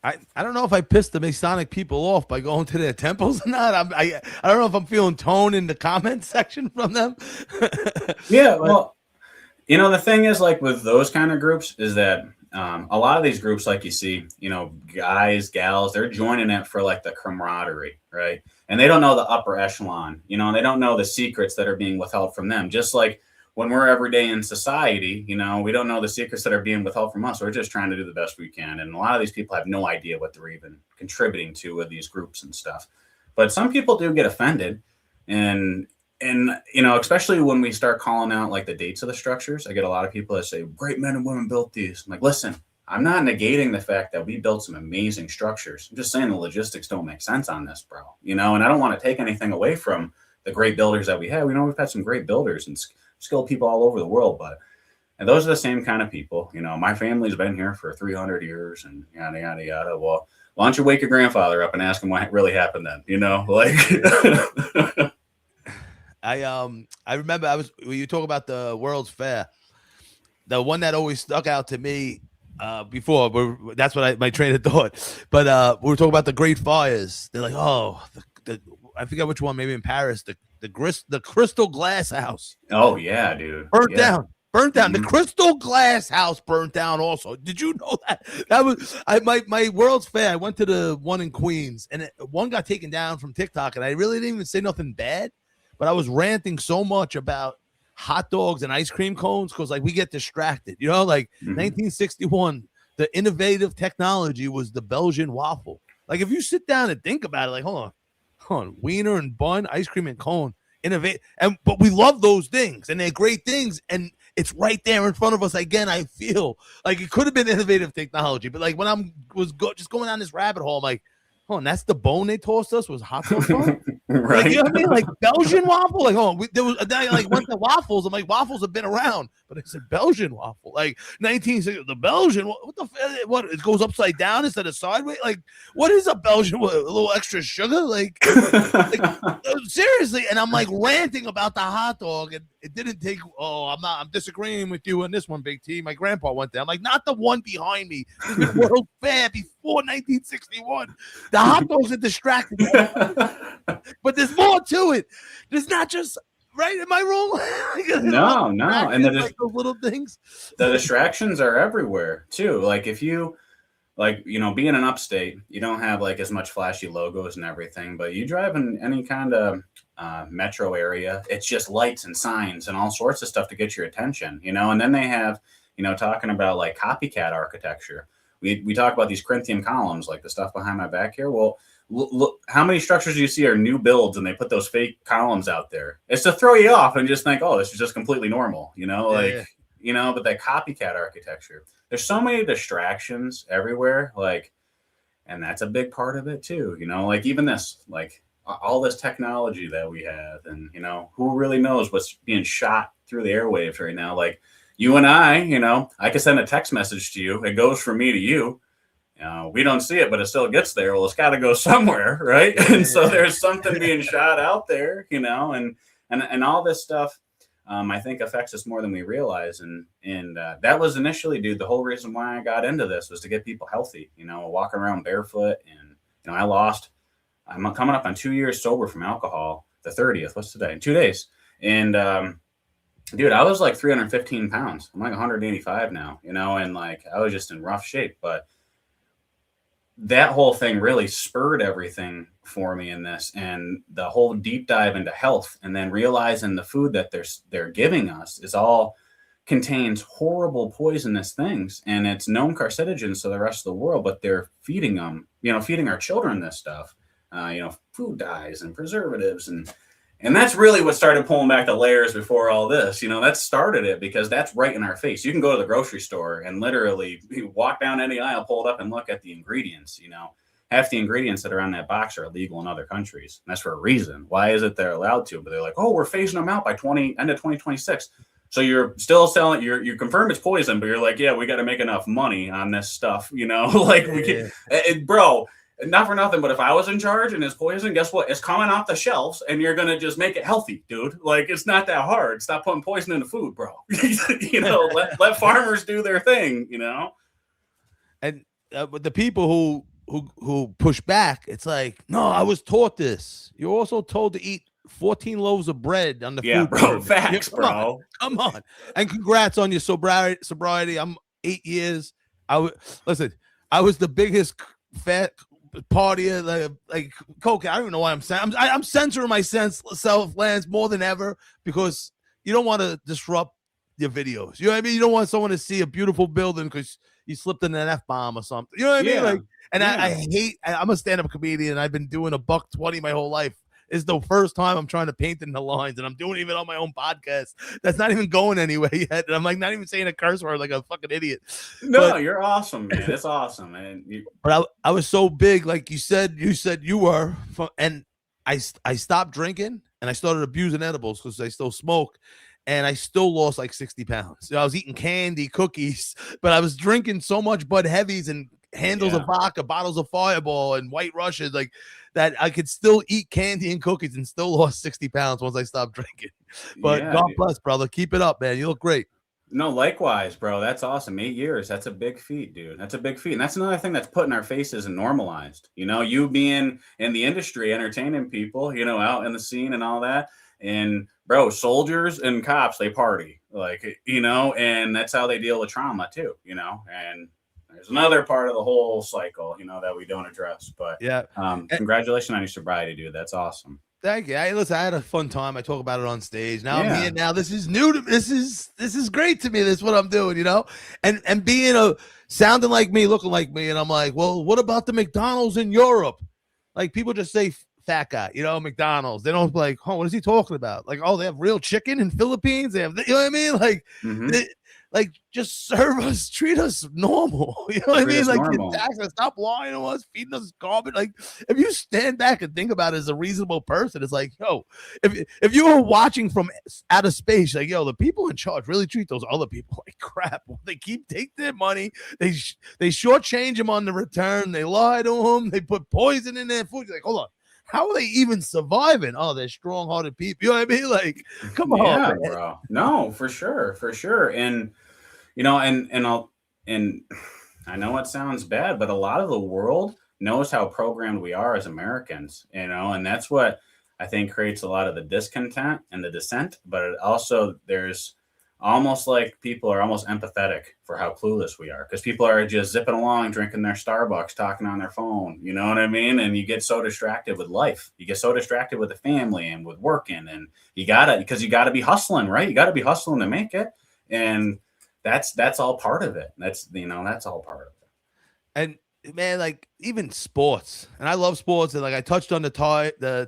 I don't know if I pissed the Masonic people off by going to their temples or not. I don't know if I'm feeling tone in the comment section from them. Yeah, well, the thing is, like with those kind of groups, is that a lot of these groups, like you see, guys, gals, they're joining it for like the camaraderie, right? And they don't know the upper echelon, and they don't know the secrets that are being withheld from them. Just like when we're every day in society, we don't know the secrets that are being withheld from us. We're just trying to do the best we can. And a lot of these people have no idea what they're even contributing to with these groups and stuff. But some people do get offended. And especially when we start calling out like the dates of the structures, I get a lot of people that say, great men and women built these. I'm like, listen, I'm not negating the fact that we built some amazing structures. I'm just saying the logistics don't make sense on this, bro. And I don't want to take anything away from the great builders that we have. We've had some great builders and skilled people all over the world, and those are the same kind of people. My family's been here for 300 years and yada, yada, yada. Well, why don't you wake your grandfather up and ask him what really happened then? I remember when you talk about the World's Fair, the one that always stuck out to me before, that's what my train of thought. But we were talking about the Great Fires. They're like, oh, I forget which one, maybe in Paris, the Crystal Glass House. Oh yeah, dude. Burnt down. Mm-hmm. The Crystal Glass House burnt down also. Did you know that? That was my World's Fair. I went to the one in Queens, and one got taken down from TikTok, and I really didn't even say nothing bad. But I was ranting so much about hot dogs and ice cream cones because like we get distracted, 1961, the innovative technology was the Belgian waffle. Like if you sit down and think about it, like hold on, wiener and bun, ice cream and cone, innovate, but we love those things and they're great things, and it's right there in front of us. Again, I feel like it could have been innovative technology, but like when just going down this rabbit hole, I'm like, oh, and that's the bone they tossed us was hot dog bone? Right. Like, you know what I mean? Like Belgian waffle. Like, there was a guy like went to waffles. I'm like, waffles have been around, but it's a Belgian waffle. Like 1960, the Belgian. What? It goes upside down instead of sideways. Like, what is a Belgian? What, a little extra sugar? Like seriously. And I'm like ranting about the hot dog, and it didn't take. Oh, I'm disagreeing with you on this one, Big T. My grandpa went there. I'm like, not the one behind me. There's been World Fair before 1961. The hot dogs are distracting. But there's more to it. There's not just right. Am I wrong? No. And like those little things. The distractions are everywhere too. Like if you being an upstate, you don't have like as much flashy logos and everything, but you drive in any kind of metro area, it's just lights and signs and all sorts of stuff to get your attention, and then they have, talking about like copycat architecture. We talk about these Corinthian columns, like the stuff behind my back here. Well, look, how many structures do you see are new builds and they put those fake columns out there? It's to throw you off and just think, oh, this is just completely normal, but that copycat architecture, there's so many distractions everywhere. And that's a big part of it too, like even this, like all this technology that we have and, who really knows what's being shot through the airwaves right now. Like you and I can send a text message to you. It goes from me to you. We don't see it, but it still gets there. Well, it's got to go somewhere, right? And so there's something being shot out there, and all this stuff. I think affects us more than we realize, and that was initially, dude, the whole reason why I got into this was to get people healthy. Walking around barefoot, and I'm coming up on 2 years sober from alcohol. The 30th, what's today? In 2 days, and dude, I was like 315 pounds. I'm like 185 now, and like I was just in rough shape, but that whole thing really spurred everything for me in this, and the whole deep dive into health, and then realizing the food that they're giving us is all contains horrible poisonous things, and it's known carcinogens to the rest of the world, but they're feeding our children this stuff, food dyes and preservatives, and that's really what started pulling back the layers before all this. That started it, because that's right in our face. You can go to the grocery store and literally walk down any aisle, pull it up, and look at the ingredients. Half the ingredients that are on that box are illegal in other countries. And that's for a reason. Why is it they're allowed to? But they're like, oh, we're phasing them out by end of 2026. So you're still selling, you confirm it's poison, but you're like, yeah, we got to make enough money on this stuff. We can, bro. Not for nothing, but if I was in charge and it's poison, guess what? It's coming off the shelves, and you're gonna just make it healthy, dude. Like, it's not that hard. Stop putting poison in the food, bro. Let farmers do their thing. And but the people who push back, it's like, no, I was taught this. You're also told to eat 14 loaves of bread on the food. Bro, facts, bro. Come on. And congrats on your sobriety. I'm 8 years. I was the biggest fat partier, like coke. I don't know why I'm censoring myself, Lance, more than ever, because you don't want to disrupt your videos. You know what I mean? You don't want someone to see a beautiful building because you slipped in an F-bomb or something. You know what I mean? Like, and I'm a stand-up comedian. I've been doing $120 my whole life. It's the first time I'm trying to paint in the lines, and I'm doing it even on my own podcast. That's not even going anywhere yet. And I'm like not even saying a curse word like a fucking idiot. No, you're awesome, man. It's awesome, man. But I was so big, like you said you were, and I stopped drinking, and I started abusing edibles because I still smoke, and I still lost like 60 pounds. I was eating candy, cookies, but I was drinking so much Bud Heavies and handles of vodka, bottles of Fireball, and White Russias, like that I could still eat candy and cookies and still lost 60 pounds once I stopped drinking. But God bless, brother. Keep it up, man. You look great. No, likewise, bro. That's awesome. 8 years. That's a big feat, dude. That's a big feat. And that's another thing that's put in our faces and normalized. You being in the industry, entertaining people, out in the scene and all that. And bro, soldiers and cops, they party, and that's how they deal with trauma too, and there's another part of the whole cycle, that we don't address. But congratulations on your sobriety, dude. That's awesome. Thank you. Listen, I had a fun time. I talk about it on stage. Now I'm here. Now this is new to me. This is great to me. This is what I'm doing, and being sounding like me, looking like me. And I'm like, well, what about the McDonald's in Europe? Like, people just say fat guy, McDonald's. They don't like, what is he talking about? Like, oh, they have real chicken in Philippines. They have, you know what I mean? Like, like, just serve us, treat us normal. You know what I mean? Like, stop lying to us, feeding us garbage. Like, if you stand back and think about it as a reasonable person, it's like, yo, if you were watching from outer space, like, yo, the people in charge really treat those other people like crap. They take their money, they shortchange them on the return, they lie to them, they put poison in their food. You're like, hold on. How are they even surviving? Oh, they're strong-hearted people. You know what I mean? Like, come on, man. Bro. No, for sure. And and I know it sounds bad, but a lot of the world knows how programmed we are as Americans. And that's what I think creates a lot of the discontent and the dissent. But it also, there's almost like people are almost empathetic for how clueless we are, because people are just zipping along, drinking their Starbucks, talking on their phone. You know what I mean? And you get so distracted with life. You get so distracted with the family and with working, and you gotta be hustling, right? You gotta be hustling to make it. And that's all part of it. That's all part of it. And man, like, even sports, and I love sports, and like I touched on the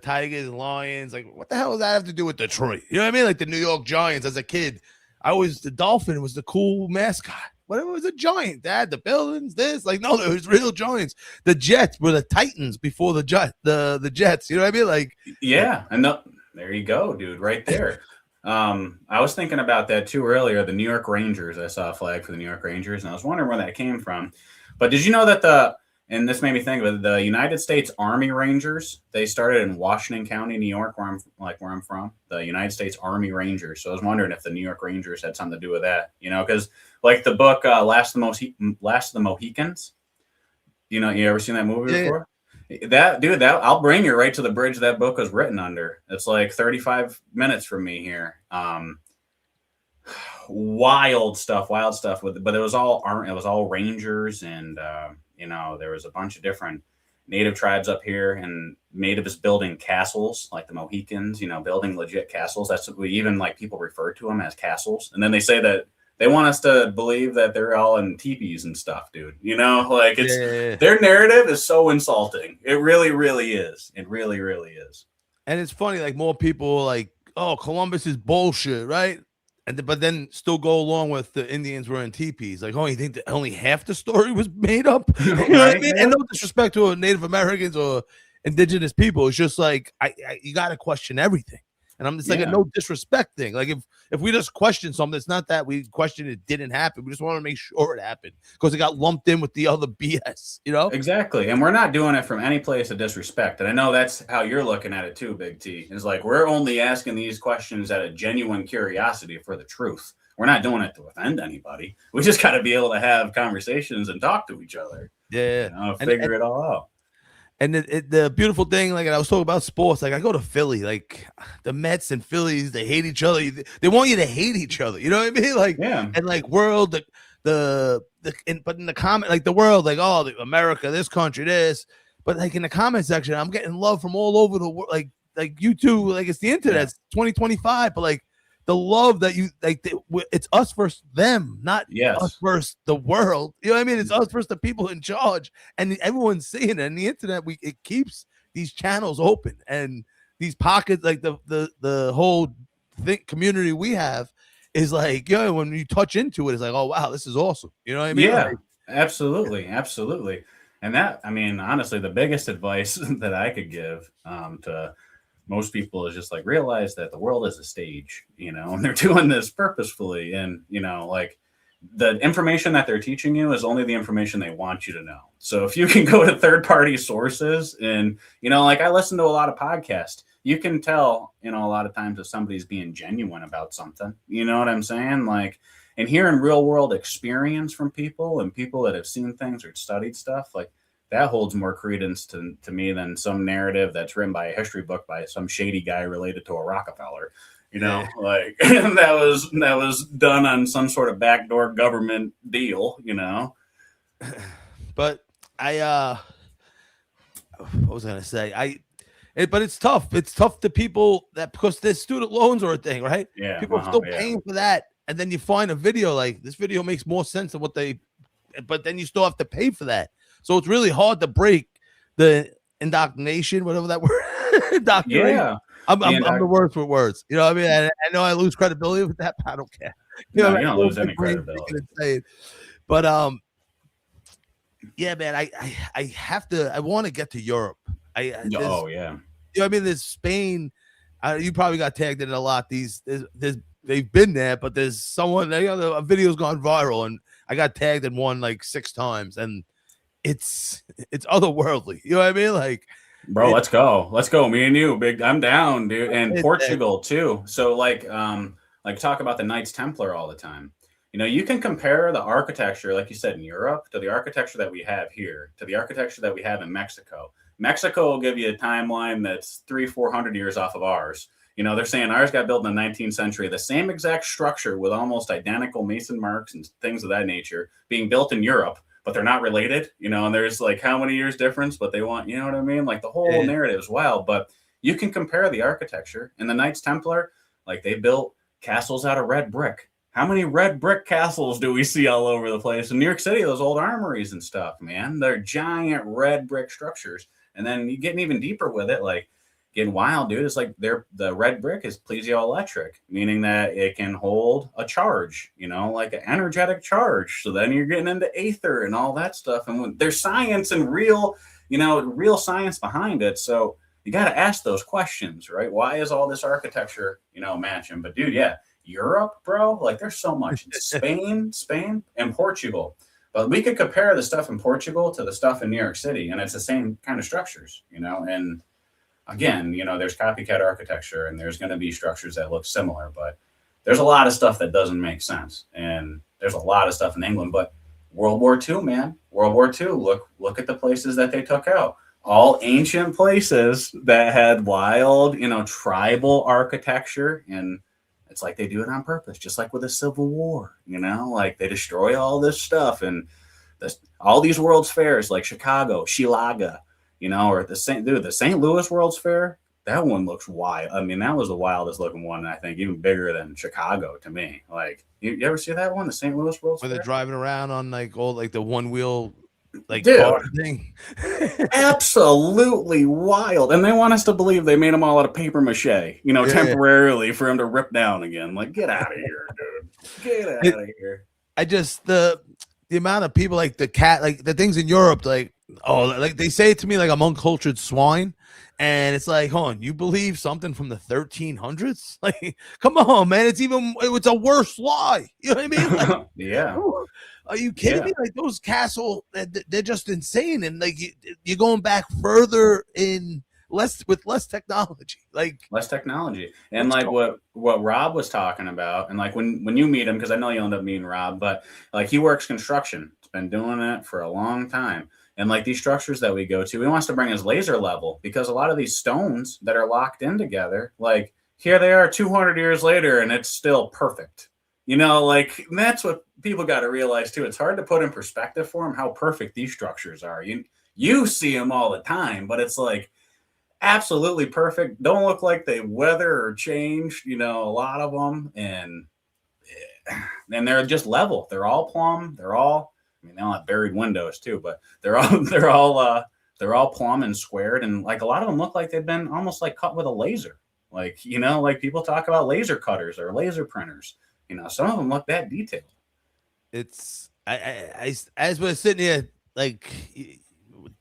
Tigers and Lions. Like, what the hell does that have to do with Detroit? You know what I mean? Like the New York Giants. As a kid, the Dolphin was the cool mascot. But it was a giant. They had the buildings, no, it was real giants. The Jets were the Titans before the Jets. You know what I mean? Like, and there you go, dude, right there. I was thinking about that too earlier. The New York Rangers. I saw a flag for the New York Rangers, and I was wondering where that came from. But did you know that And this made me think of it. The United States Army Rangers. They started in Washington County, New York, where I'm from. The United States Army Rangers. So I was wondering if the New York Rangers had something to do with that. Because like the book Last of the Mohicans. You ever seen that movie Yeah. before? That I'll bring you right to the bridge that book was written under. It's like 35 minutes from me here. Wild stuff but it was all Rangers, and there was a bunch of different native tribes up here, and natives building castles like the Mohicans, building legit castles. That's what even like people refer to them as castles. And then they say that they want us to believe that they're all in teepees and stuff, dude. Like their narrative is so insulting. It really, really is. It really, really is. And it's funny, like more people like, oh, Columbus is bullshit, right? But then still go along with the Indians were in teepees. Like, oh, you think that only half the story was made up? You know what I mean? And no disrespect to Native Americans or indigenous people. It's just like you got to question everything. And I'm just like a no disrespect thing. Like if we just question something, it's not that we question it didn't happen. We just want to make sure it happened because it got lumped in with the other BS, Exactly. And we're not doing it from any place of disrespect. And I know that's how you're looking at it too, Big T. It's like we're only asking these questions out of genuine curiosity for the truth. We're not doing it to offend anybody. We just got to be able to have conversations and talk to each other. Yeah. Figure it all out. And the beautiful thing, like I was talking about sports, like I go to Philly, like the Mets and Phillies, they hate each other. They want you to hate each other. You know what I mean? Like, and like world, but in the comment, like the world, like, oh, America, this country, this, but like in the comment section, I'm getting love from all over the world. Like YouTube, like it's the internet, it's 2025, but like the love that you like, it's us versus them, not us versus the world. You know what I mean? It's us versus the people in charge, and everyone's seeing it. And the internet, it keeps these channels open and these pockets, like the whole community we have is like, when you touch into it, it's like, oh wow, this is awesome. You know what I mean? Yeah, like, absolutely. And that, I mean, honestly, the biggest advice that I could give to most people is just like realize that the world is a stage, and they're doing this purposefully. And, like the information that they're teaching you is only the information they want you to know. So if you can go to third party sources and, like I listen to a lot of podcasts, you can tell, a lot of times if somebody's being genuine about something, you know what I'm saying? Like, and hearing real world experience from people and people that have seen things or studied stuff, like, that holds more credence to me than some narrative that's written by a history book by some shady guy related to a Rockefeller. Like that was done on some sort of backdoor government deal. But what was I gonna say? But it's tough. It's tough to people that because their student loans are a thing, right? Yeah, people are still paying for that, and then you find a video like this video makes more sense than but then you still have to pay for that. So it's really hard to break the indoctrination, whatever that word. Indoctrination. Yeah, I'm the worst with words. You know what I mean? I know I lose credibility with that, but I don't care. You don't lose any credibility. But yeah, man, I have to. I want to get to Europe. Yeah. You know what I mean? There's Spain. You probably got tagged in a lot. They've been there, but there's someone. A video's gone viral, and I got tagged in one like 6 times, and it's otherworldly. You know what I mean? Like, bro, let's go. Me and you, big. I'm down, dude. And Portugal too. So like talk about the Knights Templar all the time. You can compare the architecture, like you said, in Europe to the architecture that we have here, to the architecture that we have in Mexico. Mexico will give you a timeline that's 300-400 years off of ours. They're saying ours got built in the 19th century, the same exact structure with almost identical mason marks and things of that nature being built in Europe, but they're not related, and there's like how many years difference, but they want, you know what I mean? Like the whole narrative is wild, but you can compare the architecture. And the Knights Templar, like they built castles out of red brick. How many red brick castles do we see all over the place? In New York City, those old armories and stuff, man, they're giant red brick structures. And then you getting even deeper with it, like getting wild, dude. It's like the red brick is piezoelectric, meaning that it can hold a charge, like an energetic charge. So then you're getting into aether and all that stuff. And when there's science and real science behind it. So you got to ask those questions, right? Why is all this architecture, matching? But dude, yeah, Europe, bro, like there's so much. Spain and Portugal. But we could compare the stuff in Portugal to the stuff in New York City, and it's the same kind of structures, you know. And again, you know, there's copycat architecture, and there's going to be structures that look similar, but there's a lot of stuff that doesn't make sense. And there's a lot of stuff in England, but World War II, man, World War II. Look at the places that they took out. All ancient places that had wild, you know, tribal architecture, and it's like they do it on purpose, just like with the Civil War, you know, like they destroy all this stuff. And all these World's Fairs, like Chicago, Shilaga, you know, or the St. Louis World's Fair, that one looks wild. I mean, that was the wildest looking one, I think, even bigger than Chicago to me. Like, you ever see that one, the St. Louis World's Where Fair? they're driving around on like all like the one wheel like Dude, car thing. absolutely wild. And they want us to believe they made them all out of paper mache, you know, temporarily for them to rip down again. Like, get out of here, dude. Get out of here. I just the amount of people like the things in Europe, like, oh, like they say it to me like I'm uncultured swine. And it's like, hold on, you believe something from the 1300s? Like, come on, man. It's a worse lie. You know what I mean? Like, yeah. Are you kidding me? Like those castles, they're just insane. And like you're going back further with less technology, like less technology. And like what Rob was talking about, and like when you meet him, because I know you'll end up meeting Rob, but like he works construction. He's been doing it for a long time. And like these structures that we go to, he wants to bring his laser level, because a lot of these stones that are locked in together, like here they are 200 years later and it's still perfect. You know, like that's what people got to realize too. It's hard to put in perspective for them how perfect these structures are. You see them all the time, but it's like absolutely perfect. Don't look like they weather or changed, you know, a lot of them. And they're just level. They're all plumb. I mean, they all have buried windows too, but they're all plumb and squared, and like a lot of them look like they've been almost like cut with a laser. Like, you know, like people talk about laser cutters or laser printers. You know, some of them look that detailed. It's I as we're sitting here like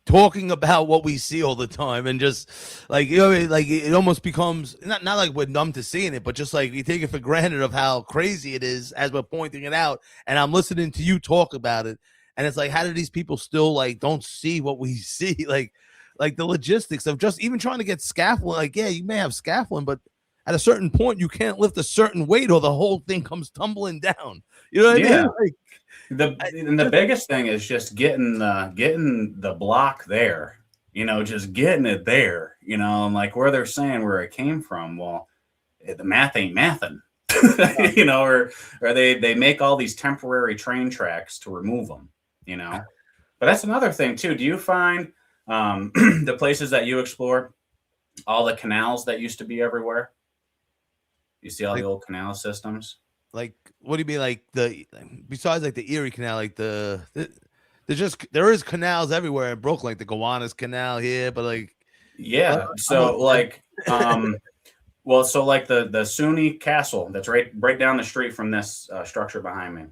talking about what we see all the time, and just like, you know, like it almost becomes not like we're numb to seeing it, but just like we take it for granted of how crazy it is as we're pointing it out. And I'm listening to you talk about it, and it's like, how do these people still like don't see what we see? Like the logistics of just even trying to get scaffolding. Like, yeah, you may have scaffolding, but at a certain point you can't lift a certain weight or the whole thing comes tumbling down. You know what I mean? Like, the biggest thing is just getting the block there, you know, just getting it there, you know, and like where they're saying where it came from. Well, the math ain't mathin', you know, or they make all these temporary train tracks to remove them, you know. But that's another thing too. Do you find the places that you explore, all the canals that used to be everywhere? You see all the old canal systems? Like, what do you mean? Like besides like the Erie Canal, like there is canals everywhere in Brooklyn, like the Gowanus Canal here, but like, yeah. So like, well, so like the SUNY Castle that's right down the street from this structure behind me.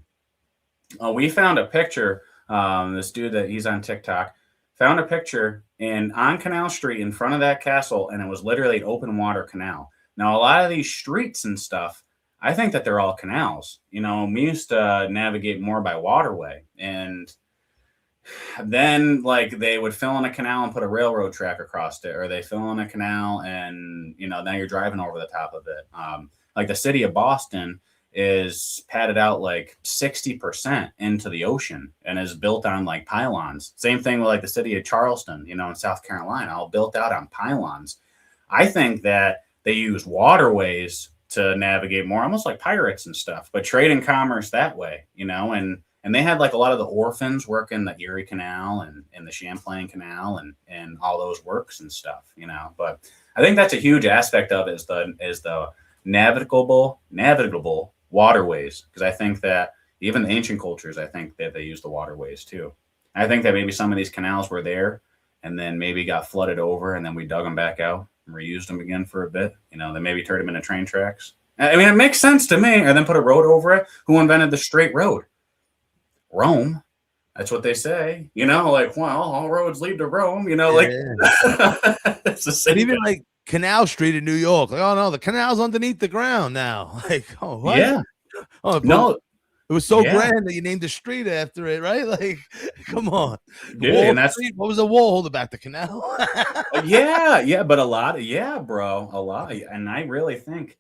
We found a picture. This dude that he's on TikTok found a picture on Canal Street in front of that castle, and it was literally an open water canal. Now, a lot of these streets and stuff, I think that they're all canals. You know, we used to navigate more by waterway, and then like they would fill in a canal and put a railroad track across it, or they fill in a canal and, you know, now you're driving over the top of it. Like the city of Boston is padded out like 60% into the ocean and is built on like pylons. Same thing with like the city of Charleston, you know, in South Carolina, all built out on pylons. I think that they use waterways to navigate more, almost like pirates and stuff, but trade and commerce that way, you know. And they had like a lot of the orphans work in the Erie Canal and the Champlain Canal and all those works and stuff, you know. But I think that's a huge aspect of it is the navigable waterways, because I think that even the ancient cultures, I think that they use the waterways too. I think that maybe some of these canals were there and then maybe got flooded over, and then we dug them back out and reused them again for a bit. You know, they maybe turned them into train tracks. I mean, it makes sense to me. Or then put a road over it. Who invented the straight road? Rome. That's what they say. You know, like, well, all roads lead to Rome. You know, like it's the same. But even like Canal Street in New York, like, oh no, the canal's underneath the ground now. Like, oh what? Yeah. Oh no. It was so Yeah. grand that you named the street after it, right? Like, come on. Dude, Wall and that's Street. What was the wall holding back the canal? yeah, but a lot of bro, a lot, and I really think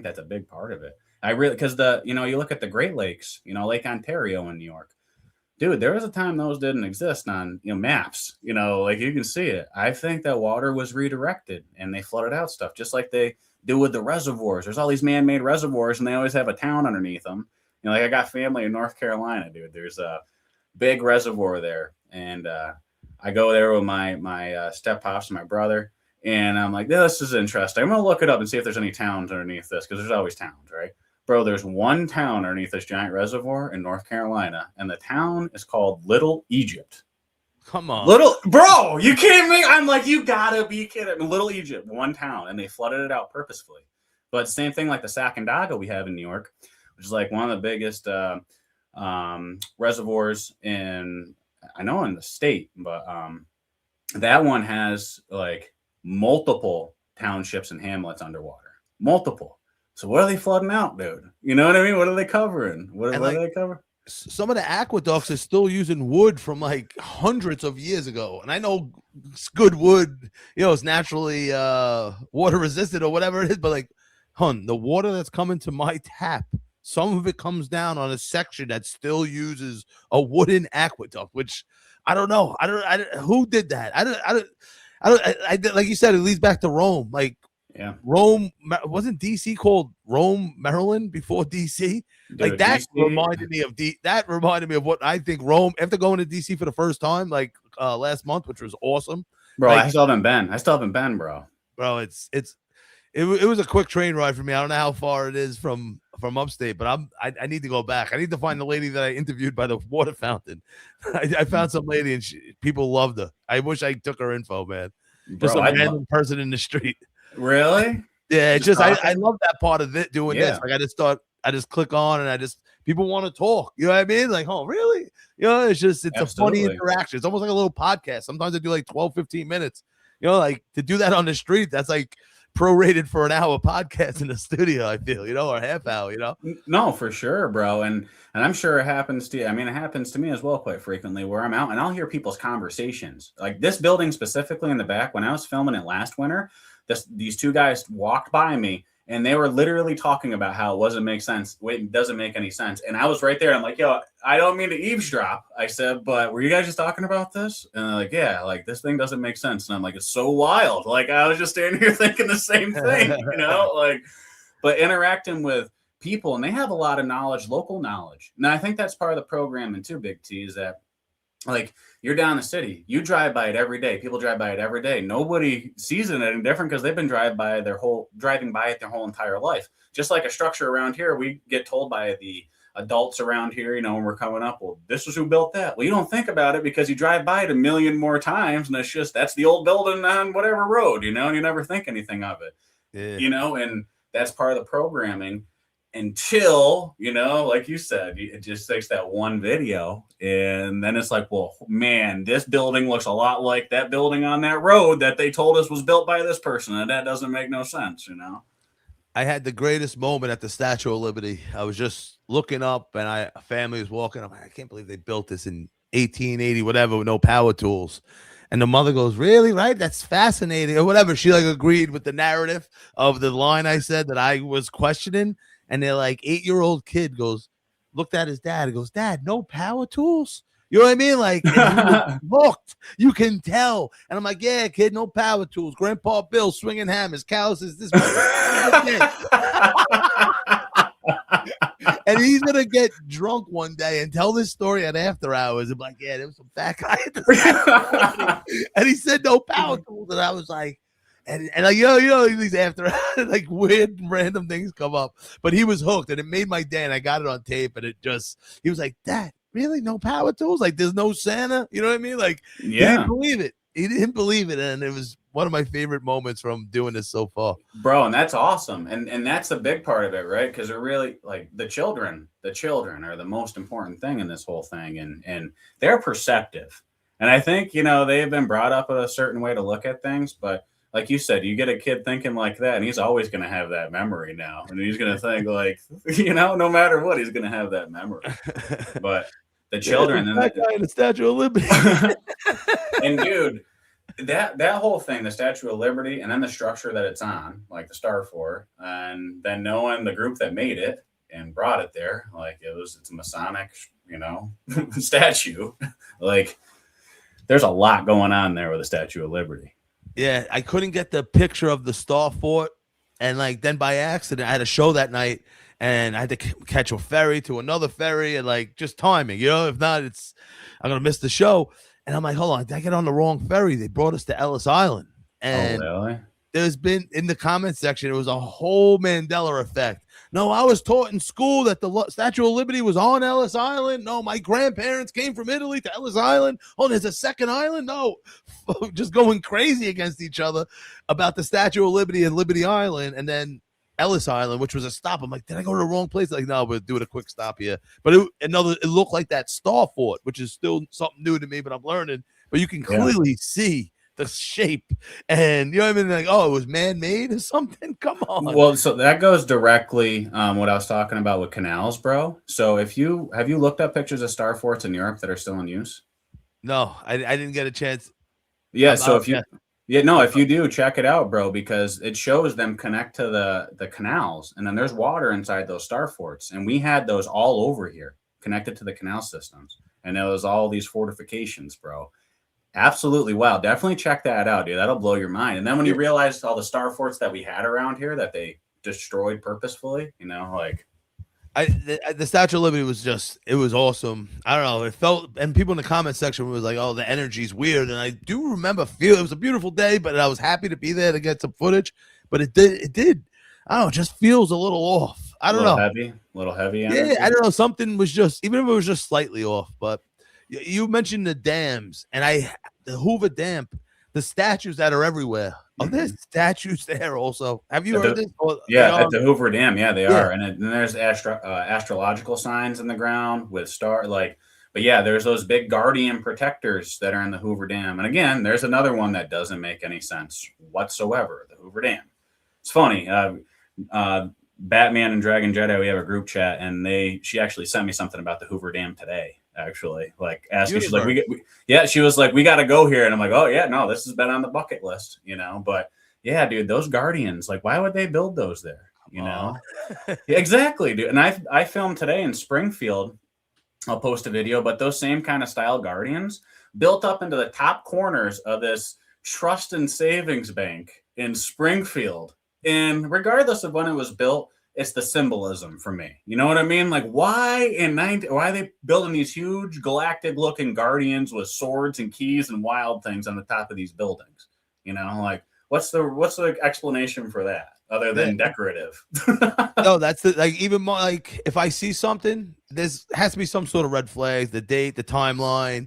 that's a big part of it. I really because you look at the Great Lakes, Lake Ontario in New York. Dude, there was a time those didn't exist on maps. Like you can see it. I think that water was redirected and they flooded out stuff, just like they do with the reservoirs. There's all these man-made reservoirs, and they always have a town underneath them. Like I got family in North Carolina, dude. There's a big reservoir there, and I go there with my step pops and my brother, and I'm like, this is interesting. I'm gonna look it up and see if there's any towns underneath this, because there's always towns, right? Bro, there's one town underneath this giant reservoir in North Carolina, and the town is called Little Egypt. Come on. Bro, you kidding me? I'm like, you gotta be kidding. Little Egypt, one town, and they flooded it out purposefully. But same thing like the Sacandaga we have in New York, which is like one of the biggest reservoirs in the state, but that one has like multiple townships and hamlets underwater. Multiple. So what are they flooding out, dude? You know what I mean? What are they covering? What do they cover? Some of the aqueducts are still using wood from like hundreds of years ago. And I know it's good wood, it's naturally water resistant or whatever it is, but like, the water that's coming to my tap, some of it comes down on a section that still uses a wooden aqueduct, which I don't know. I don't who did that. I don't like you said, it leads back to Rome. Like, yeah, Rome wasn't DC called Rome, Maryland before DC? Dude, like that DC, reminded me of what I think Rome, after going to DC for the first time, like last month, which was awesome. Bro, like, I still haven't been, bro. Bro, it was a quick train ride for me. I don't know how far it is from upstate, but I need to go back. I need to find the lady that I interviewed by the water fountain. I found some lady and people loved her. I wish I took her info, man. Just a random person in the street. Really? Yeah, I love that part of it, doing this. Like I just click on and people want to talk. You know what I mean? Like, oh, really? It's Absolutely. a funny interaction. It's almost like a little podcast. Sometimes I do like 12, 15 minutes. Like to do that on the street, that's like prorated for an hour podcast in the studio, I feel, or a half hour, No, for sure, bro. And I'm sure it happens to you. I mean, it happens to me as well quite frequently, where I'm out and I'll hear people's conversations. Like this building specifically in the back, when I was filming it last winter, these two guys walked by me and they were literally talking about how it doesn't make any sense. And I was right there. I'm like, yo, I don't mean to eavesdrop. I said, but were you guys just talking about this? And they're like, yeah, like this thing doesn't make sense. And I'm like, it's so wild. Like I was just standing here thinking the same thing, but interacting with people, and they have a lot of knowledge, local knowledge. And I think that's part of the programming too, Big T, is that like you're down the city, you drive by it every day. People drive by it every day. Nobody sees it any different because they've been driving by it their whole entire life. Just like a structure around here, we get told by the adults around here, when we're coming up, well, this is who built that. Well, you don't think about it because you drive by it a million more times, and that's the old building on whatever road, and you never think anything of it. Yeah. And that's part of the programming. Until, like you said, it just takes that one video and then it's like, well, man, this building looks a lot like that building on that road that they told us was built by this person. And that doesn't make no sense, I had the greatest moment at the Statue of Liberty. I was just looking up and a family was walking. I'm like, I can't believe they built this in 1880, whatever, with no power tools. And the mother goes, really? Right? That's fascinating. Or whatever. She like agreed with the narrative of the line I said that I was questioning. And they're like 8-year-old kid looked at his dad and goes, Dad, no power tools. You know what I mean? Like, looked, you can tell. And I'm like, yeah, kid, no power tools. Grandpa Bill swinging hammers, calluses, this. And he's going to get drunk one day and tell this story at after hours. I'm like, yeah, there was some fat guy at the and he said no power tools. And I was like, and like, these after like weird random things come up, but he was hooked and it made my day, and I got it on tape, and he was like, Dad, really? No power tools? Like there's no Santa? You know what I mean? Like, He didn't believe it. And it was one of my favorite moments from doing this so far. Bro, and that's awesome. And that's a big part of it, right? Because they're really like the children are the most important thing in this whole thing. And they're perceptive. And I think, they've been brought up a certain way to look at things, but like you said, you get a kid thinking like that, and he's always going to have that memory now, and he's going to think like, no matter what, he's going to have that memory. But the children and that guy in the Statue of Liberty, and dude, that whole thing, the Statue of Liberty, and then the structure that it's on, like the Star Fort, and then knowing the group that made it and brought it there, like it's a Masonic, statue. Like, there's a lot going on there with the Statue of Liberty. Yeah, I couldn't get the picture of the Star Fort, and like then by accident I had a show that night, and I had to catch a ferry to another ferry, and like just timing, if not, I'm gonna miss the show. And I'm like, hold on, did I get on the wrong ferry? They brought us to Ellis Island, and really? Well, so that goes directly what I was talking about with canals, bro. So have you looked up pictures of Star Forts in Europe that are still in use? No, I didn't get a chance. Yeah, so if you do, check it out, bro, because it shows them connect to the canals, and then there's water inside those Star Forts, and we had those all over here connected to the canal systems, and there was all these fortifications, bro. Absolutely. Wow. Definitely check that out, dude. That'll blow your mind. And then when you realize all the Star Forts that we had around here that they destroyed purposefully, like the Statue of Liberty it was awesome. I don't know. It felt, and people in the comment section was like, oh, the energy's weird. And I do remember it was a beautiful day, but I was happy to be there to get some footage. But it did. I don't know. It just feels a little off. I don't know. A little heavy. Energy. Yeah. I don't know. Something was even if it was just slightly off, but you mentioned the dams, and the Hoover Dam, the statues that are everywhere. Are there statues there also? Have you heard this? At the Hoover Dam, they are. And then there's astrological signs in the ground with but yeah, there's those big guardian protectors that are in the Hoover Dam. And again, there's another one that doesn't make any sense whatsoever, the Hoover Dam. It's funny. Batman and Dragon Jedi, we have a group chat, and she actually sent me something about the Hoover Dam today. Actually, like asking, she's like, she was like, we got to go here, and I'm like, oh yeah, no, this has been on the bucket list, But yeah, dude, those guardians, like, why would they build those there? Yeah, exactly, dude. And I filmed today in Springfield. I'll post a video, but those same kind of style guardians built up into the top corners of this trust and savings bank in Springfield. And regardless of when it was built, it's the symbolism for me. You know what I mean? Like, why are they building these huge galactic looking guardians with swords and keys and wild things on the top of these buildings? Like, what's the explanation for that other than decorative? No, that's even more like, if I see something, there's has to be some sort of red flag, the date, the timeline,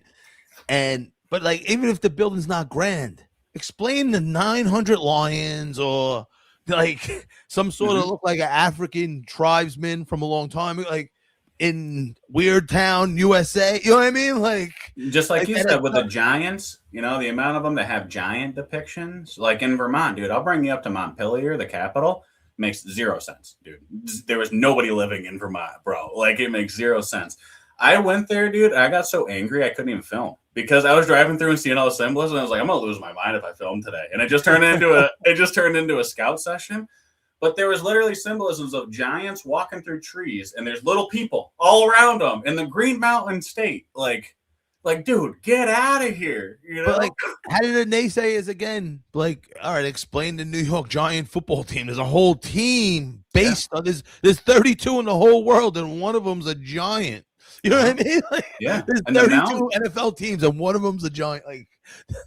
but like, even if the building's not grand, explain the 900 lions or like some sort of look like an African tribesman from a long time, like in Weird Town, USA. You know what I mean? Like, just like you said with the giants, the amount of them that have giant depictions, like in Vermont, dude. I'll bring you up to Montpelier, the capital. Makes zero sense, dude. There was nobody living in Vermont, bro. Like, it makes zero sense. I went there, dude. I got so angry I couldn't even film because I was driving through and seeing all the symbols, and I was like, I'm gonna lose my mind if I film today. And it just turned into a scout session. But there was literally symbolisms of giants walking through trees, and there's little people all around them in the Green Mountain State. Like, dude, get out of here. But like, how did the naysayers again? Like, all right, explain the New York Giant football team. There's a whole team based on this. There's 32 in the whole world, and one of them's a giant. You know what I mean? Like, there's 32 NFL teams, and one of them's a giant. Like,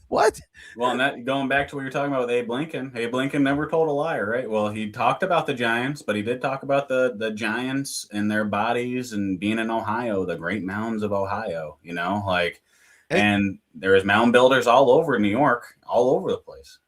what? Well, and that going back to what you're talking about with Abe Lincoln. Abe Lincoln never told a lie, right? Well, he talked about the Giants, but he did talk about the Giants and their bodies and being in Ohio, the great mounds of Ohio. And there is mound builders all over New York, all over the place.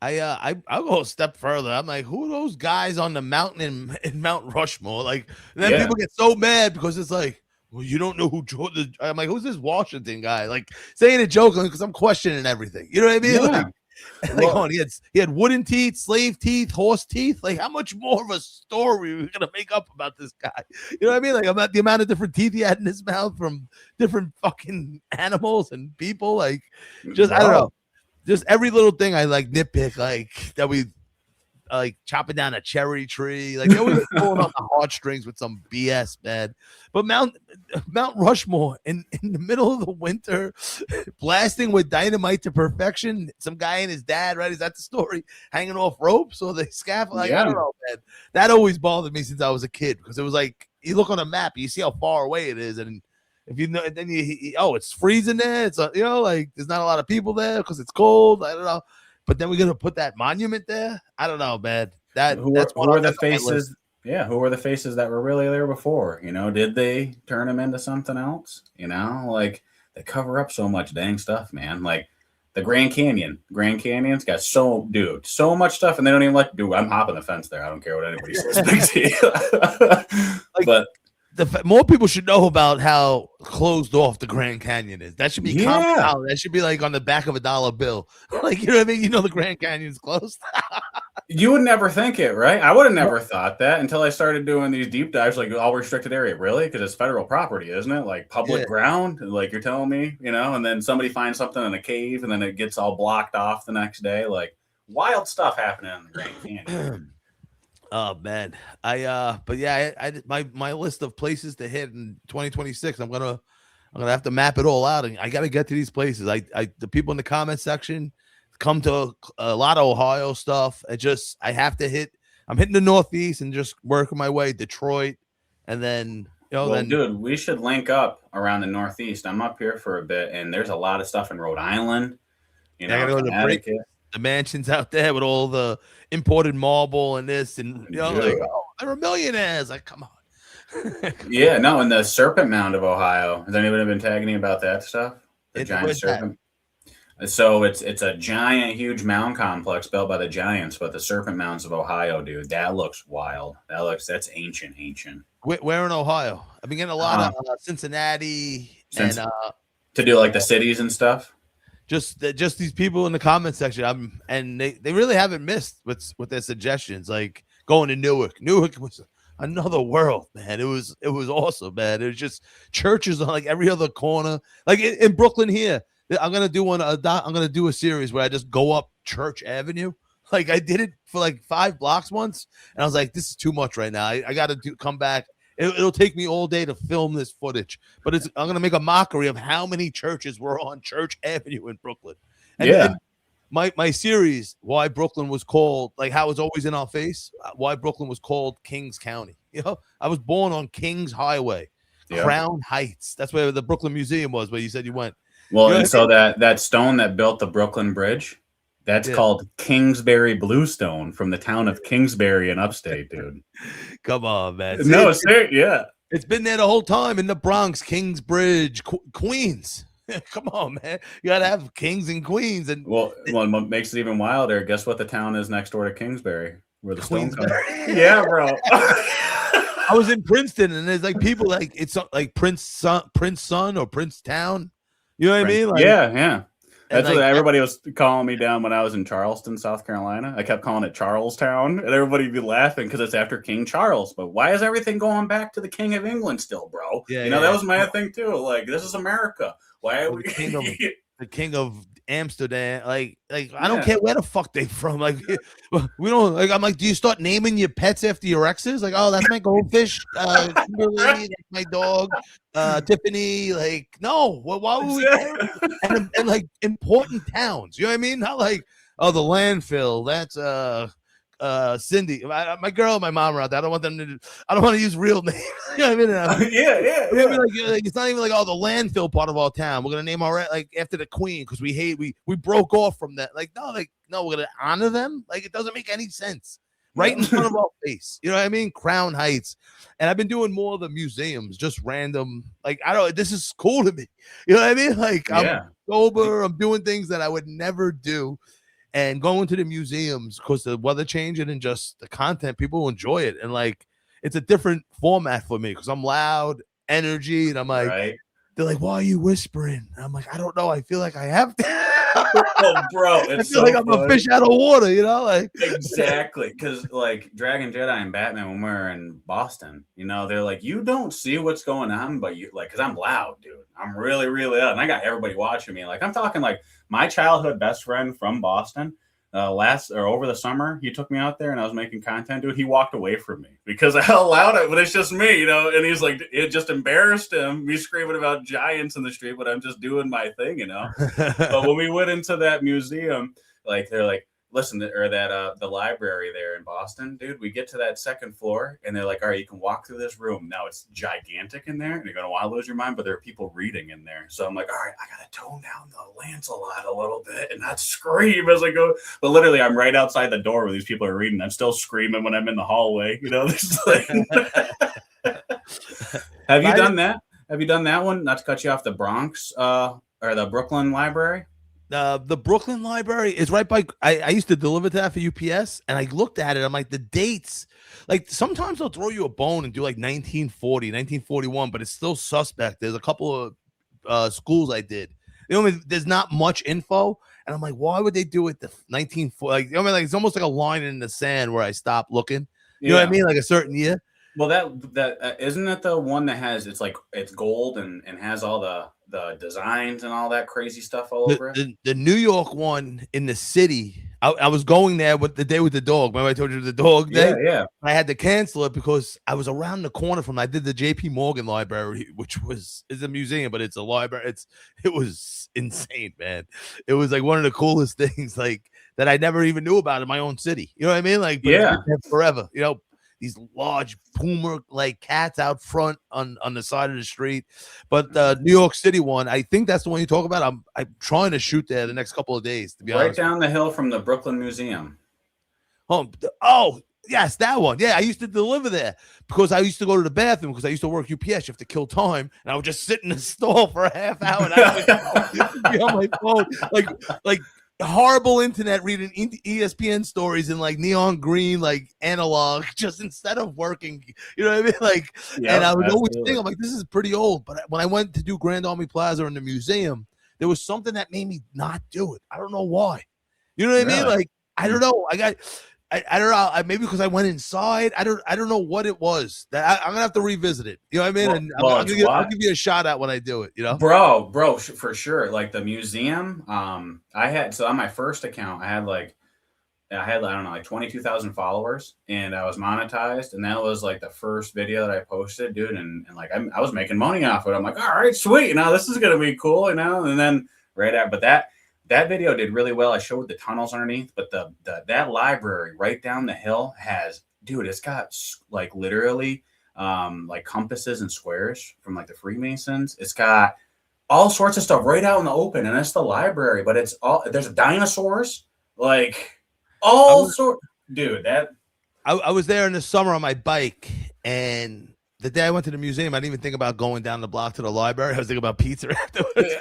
I'll go a step further. I'm like, who are those guys on the mountain in Mount Rushmore? Like, then people get so mad because it's like, well, you don't know who Jordan. I'm like, who's this Washington guy? Like, saying it jokingly because I'm questioning everything. You know what I mean? Yeah. Like, Like, on, he had wooden teeth, slave teeth, horse teeth. Like, how much more of a story are we gonna make up about this guy? You know what I mean? Like, about the amount of different teeth he had in his mouth from different fucking animals and people. Like, just I don't know, just every little thing I like nitpick, like that we like chopping down a cherry tree. Like, they always pulling on the heartstrings with some BS, man. But Mount Rushmore in the middle of the winter, blasting with dynamite to perfection. Some guy and his dad, right? Is that the story? Hanging off ropes or the scaffold? Like, I don't know, man. That always bothered me since I was a kid, because it was like, you look on a map, you see how far away it is, and if you know, and then it's freezing there. It's like there's not a lot of people there because it's cold. I don't know. But then we're gonna put that monument there. I don't know, man. Who are the faces? Yeah, who were the faces that were really there before? Did they turn them into something else? Like, they cover up so much dang stuff, man. Like the Grand Canyon. Grand Canyon's got so much stuff, and they don't even I'm hopping the fence there. I don't care what anybody says. But more people should know about how closed off the Grand Canyon is. That should be common knowledge. That should be like on the back of a dollar bill. Like, you know what I mean? The Grand Canyon's closed. You would never think it, right? I would have never thought that until I started doing these deep dives, like all restricted area. Really? Because it's federal property, isn't it? Like public ground, like you're telling me, and then somebody finds something in a cave and then it gets all blocked off the next day. Like, wild stuff happening in the Grand Canyon. Oh man, but yeah, my list of places to hit in 2026. I'm gonna have to map it all out, and I got to get to these places. The people in the comment section come to a lot of Ohio stuff. I have to hit. I'm hitting the Northeast and just working my way Detroit, and then dude, we should link up around the Northeast. I'm up here for a bit, and there's a lot of stuff in Rhode Island. I gotta go to the mansions out there with all the imported marble and this, and they're millionaires. Like, come on. Yeah, no, and the Serpent Mound of Ohio. Has anybody been tagging you about that stuff? The giant serpent. So it's a giant, huge mound complex built by the Giants, but the Serpent Mounds of Ohio, dude, that looks wild. That's ancient. Where in Ohio? I've been getting a lot of Cincinnati and to do like the cities and stuff. Just these people in the comment section, and they really haven't missed with their suggestions. Like going to Newark. Newark was another world, man. It was awesome, man. It was just churches on like every other corner. Like in Brooklyn here, I'm gonna do a series where I just go up Church Avenue. Like, I did it for like 5 blocks once, and I was like, this is too much right now. I got to come back. It'll take me all day to film this footage, but I'm gonna make a mockery of how many churches were on Church Avenue in Brooklyn. And my series, why Brooklyn was called, like how it's always in our face, why Brooklyn was called Kings County. I was born on Kings Highway, Crown Heights. That's where the Brooklyn Museum was, where you said you went. Well, and so that stone that built the Brooklyn Bridge, that's called Kingsbury Bluestone, from the town of Kingsbury in upstate, dude. Come on, man. It's been there the whole time in the Bronx, Kingsbridge, Queens. Come on, man. You got to have kings and queens. And what makes it even wilder, guess what the town is next door to Kingsbury, where the stone comes. Yeah, bro. I was in Princeton, and there's like people like, it's like Prince Son or Prince Town. You know what I mean? Like, yeah. That's what everybody was calling me down when I was in Charleston, South Carolina. I kept calling it Charlestown, and everybody would be laughing because it's after King Charles. But why is everything going back to the King of England still, bro? That was my thing too. Like, this is America. Why are we the King of Amsterdam? Like I don't care where the fuck they from. Like, we don't. Like, I'm like, do you start naming your pets after your exes? Like, oh, that's my goldfish. Kimberly, that's my dog. Tiffany. Like, no. Well, why would we care? And like important towns. You know what I mean? Not like, oh, the landfill. That's Cindy. My girl and my mom are out there. I don't want to use real names. You know what I mean? Yeah. Like, it's not even like, oh, the landfill part of our town. We're gonna name our like after the queen because we broke off from that. Like, no, we're gonna honor them. Like, it doesn't make any sense. Right in front of our face. You know what I mean? Crown Heights. And I've been doing more of the museums, just random. Like, this is cool to me. You know what I mean? Like, I'm sober. I'm doing things that I would never do. And going to the museums, because the weather changing and just the content, people enjoy it. And like, it's a different format for me because I'm loud, energy. And I'm like, they're like, why are you whispering? And I'm like, I don't know. I feel like I have to. Oh, bro, I it's feel so like I'm a funny. fish out of water, you know, like Exactly, because like Dragon Jedi and Batman when we were in Boston, they're like, you don't see what's going on, but you like, because I'm loud, dude. I'm really, really loud, and I got everybody watching me. Like I'm talking like my childhood best friend from Boston. Over the summer, he took me out there, and I was making content, dude. He walked away from me because of how loud but it's just me, And he's like, it just embarrassed him, me screaming about giants in the street, but I'm just doing my thing. But when we went into that museum, like they're like, listen, or that the library there in Boston, dude, we get to that second floor and they're like, all right, you can walk through this room. Now it's gigantic in there and you're gonna want to lose your mind, but there are people reading in there. So I'm like, all right, I gotta tone down the Lancelot a little bit and not scream as I go. But literally I'm right outside the door where these people are reading. I'm still screaming when I'm in the hallway, This like Have you done that? Have you done that one? Not to cut you off, the Bronx or the Brooklyn Library? The Brooklyn Library is right by. I used to deliver to that for UPS, and I looked at it. I'm like, the dates. Like sometimes they'll throw you a bone and do like 1940, 1941, but it's still suspect. There's a couple of schools I did. There's not much info, and I'm like, why would they do it the 1940? Like it's almost like a line in the sand where I stop looking. You know what I mean? Like a certain year. Well, that isn't that the one that has it's gold and has all the designs and all that crazy stuff all over it. The New York one in the city. I was going there with the day with the dog. Remember I told you the dog day? Yeah. I had to cancel it because I was around the corner from. I did the J.P. Morgan Library, which is a museum, but it's a library. It was insane, man. It was like one of the coolest things, like that I never even knew about in my own city. You know what I mean? Like, but it's been there forever. These large puma like cats out front on the side of the street. But the New York City one, I think that's the one you talk about. I'm trying to shoot there the next couple of days, to be honest. Right down the hill from the Brooklyn Museum. Oh, yes, that one. Yeah, I used to deliver there because I used to go to the bathroom because I used to work UPS. You have to kill time, and I would just sit in the stall for a half hour and I would be on my phone, like horrible internet reading ESPN stories in like neon green, like analog, just instead of working. You know what I mean? Like, and I would always think, I'm like, this is pretty old. But when I went to do Grand Army Plaza in the museum, there was something that made me not do it. I don't know why. You know what I mean? Like, I don't know. I don't know. Maybe because I went inside. I don't know what it was. That I'm gonna have to revisit it. You know what I mean? And I'll give you a shot at when I do it. Bro, for sure. Like the museum. I had on my first account, I had I don't know, like 22,000 followers, and I was monetized, and that was like the first video that I posted, dude. And like I was making money off it. I'm like, all right, sweet. This is gonna be cool, And then but that video did really well. I showed the tunnels underneath, but that library right down the hill has, dude, it's got like literally like compasses and squares from like the Freemasons. It's got all sorts of stuff right out in the open, and that's the library. But there's dinosaurs, like all sorts. Dude, I was there in the summer on my bike, and the day I went to the museum, I didn't even think about going down the block to the library. I was thinking about pizza afterwards.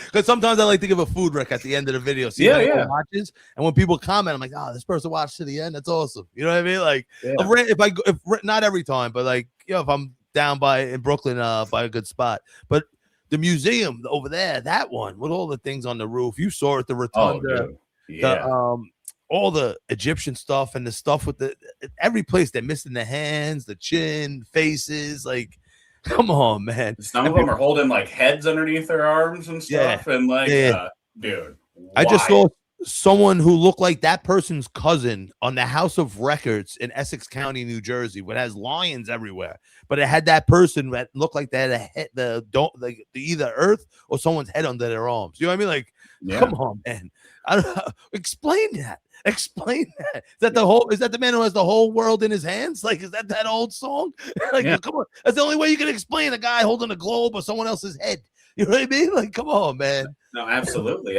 Because sometimes I like to give a food rec at the end of the video. See watches, and when people comment, I'm like, oh, this person watched to the end. That's awesome. You know what I mean? Like, if not every time, but like, if I'm down in Brooklyn by a good spot. But the museum over there, that one with all the things on the roof, you saw it, the rotunda, all the Egyptian stuff and the stuff with every place they're missing the hands, the chin, faces. Like, come on, man. Some of them are holding like heads underneath their arms and stuff. And like, dude, I just saw someone who looked like that person's cousin on the House of Records in Essex County, New Jersey, but it has lions everywhere. But it had that person that looked like they had a head, the either earth or someone's head under their arms. You know what I mean? Like, come on, man. I don't know. Explain that. Is that the man who has the whole world in his hands? Like, is that old song? Like, come on. That's the only way you can explain a guy holding a globe or someone else's head. You know what I mean? Like, come on, man. No, absolutely.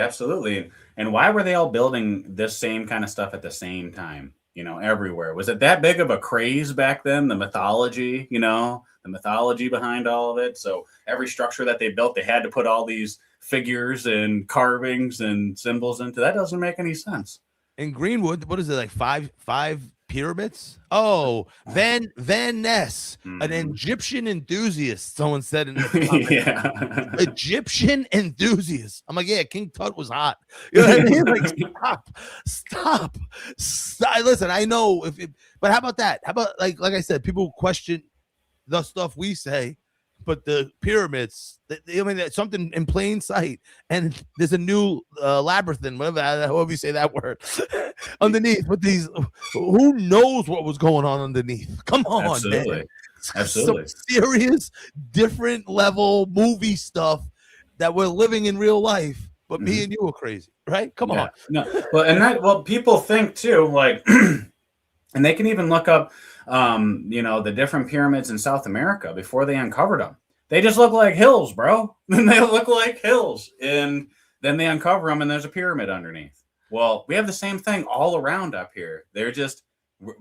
And why were they all building this same kind of stuff at the same time? Everywhere. Was it that big of a craze back then? The mythology, the mythology behind all of it. So every structure that they built, they had to put all these figures and carvings and symbols into. That doesn't make any sense. In Greenwood, what is it, like five pyramids? Oh, Van Ness, an Mhm. Egyptian enthusiast. Someone said in the comments. Yeah. Egyptian enthusiast. I'm like, yeah, King Tut was hot. You know what I mean? Like, stop. Listen, I know but how about that? How about like I said, people question the stuff we say, but the pyramids, I mean, that's something in plain sight, and there's a new labyrinth, whatever, however you say that word, underneath. With these, who knows what was going on underneath? Come on, man. Absolutely. Some Absolutely. serious, different level movie stuff that we're living in real life. But me and you are crazy, right? Come on. No. Well, people think too, like, and they can even look up, the different pyramids in South America before they uncovered them. They just look like hills, bro. They look like hills, and then they uncover them, and there's a pyramid underneath. Well, we have the same thing all around up here. They're just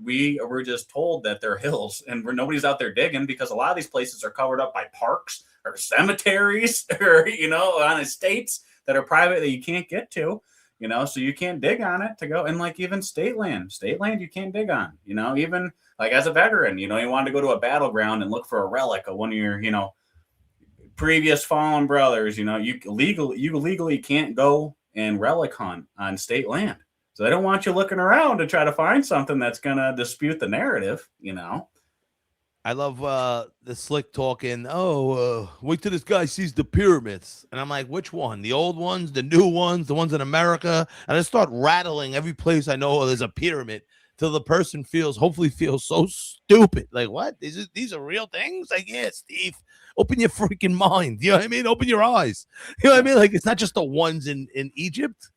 we were just told that they're hills, and nobody's out there digging because a lot of these places are covered up by parks or cemeteries or on estates that are private that you can't get to. So you can't dig on it to go. And like even state land you can't dig on, even like as a veteran, you wanted to go to a battleground and look for a relic of one of your, previous fallen brothers, you legally can't go and relic hunt on state land. So they don't want you looking around to try to find something that's going to dispute the narrative, I love the slick talking. Wait till this guy sees the pyramids. And I'm like, which one? The old ones, the new ones, the ones in America? And I start rattling every place I know there's a pyramid till the person hopefully feels so stupid. Like, what? These are real things? Like, yeah, Steve, open your freaking mind. You know what I mean? Open your eyes. You know what I mean? Like, it's not just the ones in Egypt.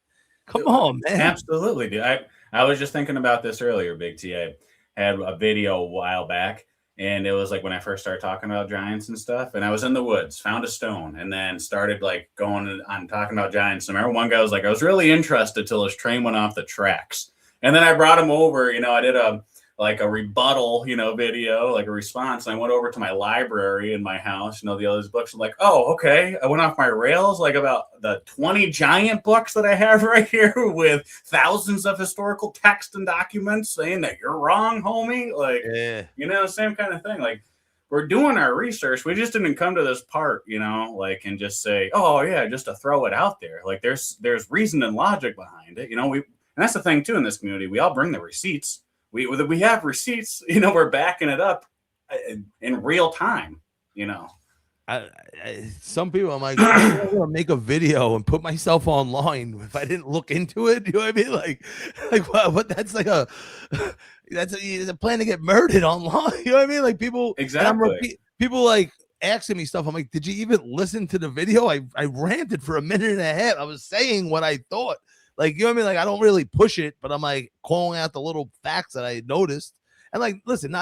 Come on, man. Absolutely, dude. I was just thinking about this earlier, Big T. I had a video a while back. And it was like when I first started talking about giants and stuff, and I was in the woods, found a stone, and then started like going on talking about giants. And I remember one guy was like, I was really interested till his train went off the tracks. And then I brought him over, I did a rebuttal, video, like a response. And I went over to my library in my house, the other books. I'm like, oh, okay. I went off my rails, like about the 20 giant books that I have right here with thousands of historical text and documents saying that you're wrong, homie. Like, yeah. Same kind of thing. Like, we're doing our research. We just didn't come to this part, and just say, oh yeah, just to throw it out there. Like there's reason and logic behind it. And that's the thing too in this community. We all bring the receipts. We have receipts, we're backing it up in real time, Some people, I'm like, I'm gonna make a video and put myself online if I didn't look into it. You know what I mean? Like what? That's like that's a plan to get murdered online. You know what I mean? Like people, exactly. People like asking me stuff. I'm like, did you even listen to the video? I ranted for a minute and a half. I was saying what I thought. Like, you know what I mean? Like, I don't really push it, but I'm like calling out the little facts that I noticed. And like, listen,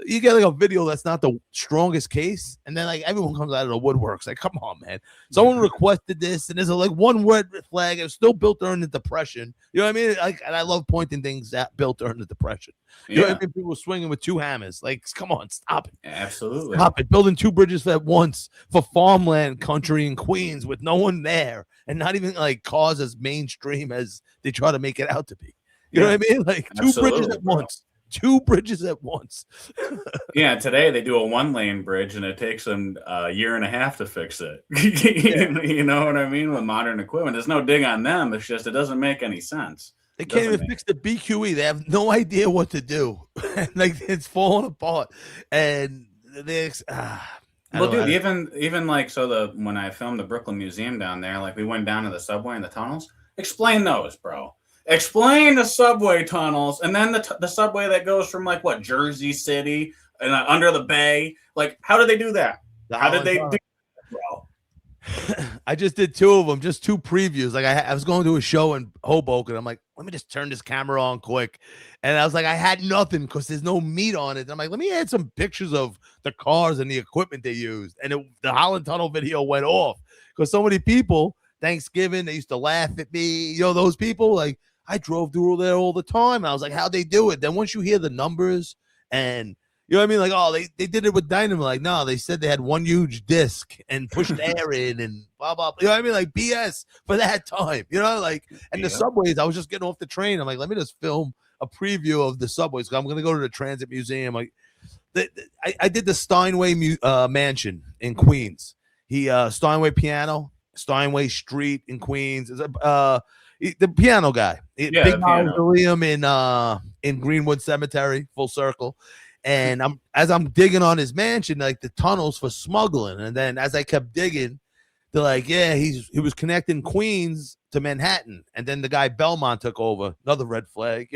you get like a video that's not the strongest case, and then like everyone comes out of the woodworks. Like, come on, man. Someone requested this, and there's like one red flag. It's still built during the Depression. You know what I mean? Like, and I love pointing things out built during the Depression. You know what I mean? People swinging with two hammers. Like, come on, stop it. Absolutely. Stop it. Building two bridges at once for farmland country in Queens with no one there, and not even like cars as mainstream as they try to make it out to be. You know what I mean? Like two bridges at once. Two bridges at once. Yeah, today they do a 1-lane bridge and it takes them a year and a half to fix it. You know what I mean? With modern equipment, there's no dig on them. It's just it doesn't make any sense. They can't even fix the BQE. They have no idea what to do. Like it's falling apart. And they well, dude, even like when I filmed the Brooklyn Museum down there, like we went down to the subway and the tunnels. Explain those, bro. Explain the subway tunnels, and then the subway that goes from like what Jersey City and under the bay. Like, how did they do that? How did they do that, bro? I just did two of them, just two previews. Like I was going to a show in Hoboken. I'm like, let me just turn this camera on quick, and I was like, I had nothing because there's no meat on it. And I'm like, let me add some pictures of the cars and the equipment they used, and the Holland Tunnel video went off because so many people Thanksgiving they used to laugh at me. Those people like. I drove through there all the time. And I was like, how'd they do it? Then once you hear the numbers and you know what I mean? Like, oh, they did it with dynamite. Like, no, they said they had one huge disc and pushed air in and blah, blah, blah. You know what I mean? Like BS for that time, like, and the subways, I was just getting off the train. I'm like, let me just film a preview of the subways. I'm going to go to the Transit Museum. I did the Steinway Mansion in Queens. Steinway piano, Steinway Street in Queens. The piano guy, Yeah, big the piano. mausoleum in Greenwood Cemetery, full circle. And as I'm digging on his mansion, like the tunnels for smuggling, and then as I kept digging, they're like, yeah, he was connecting Queens to Manhattan, and then the guy Belmont took over, another red flag,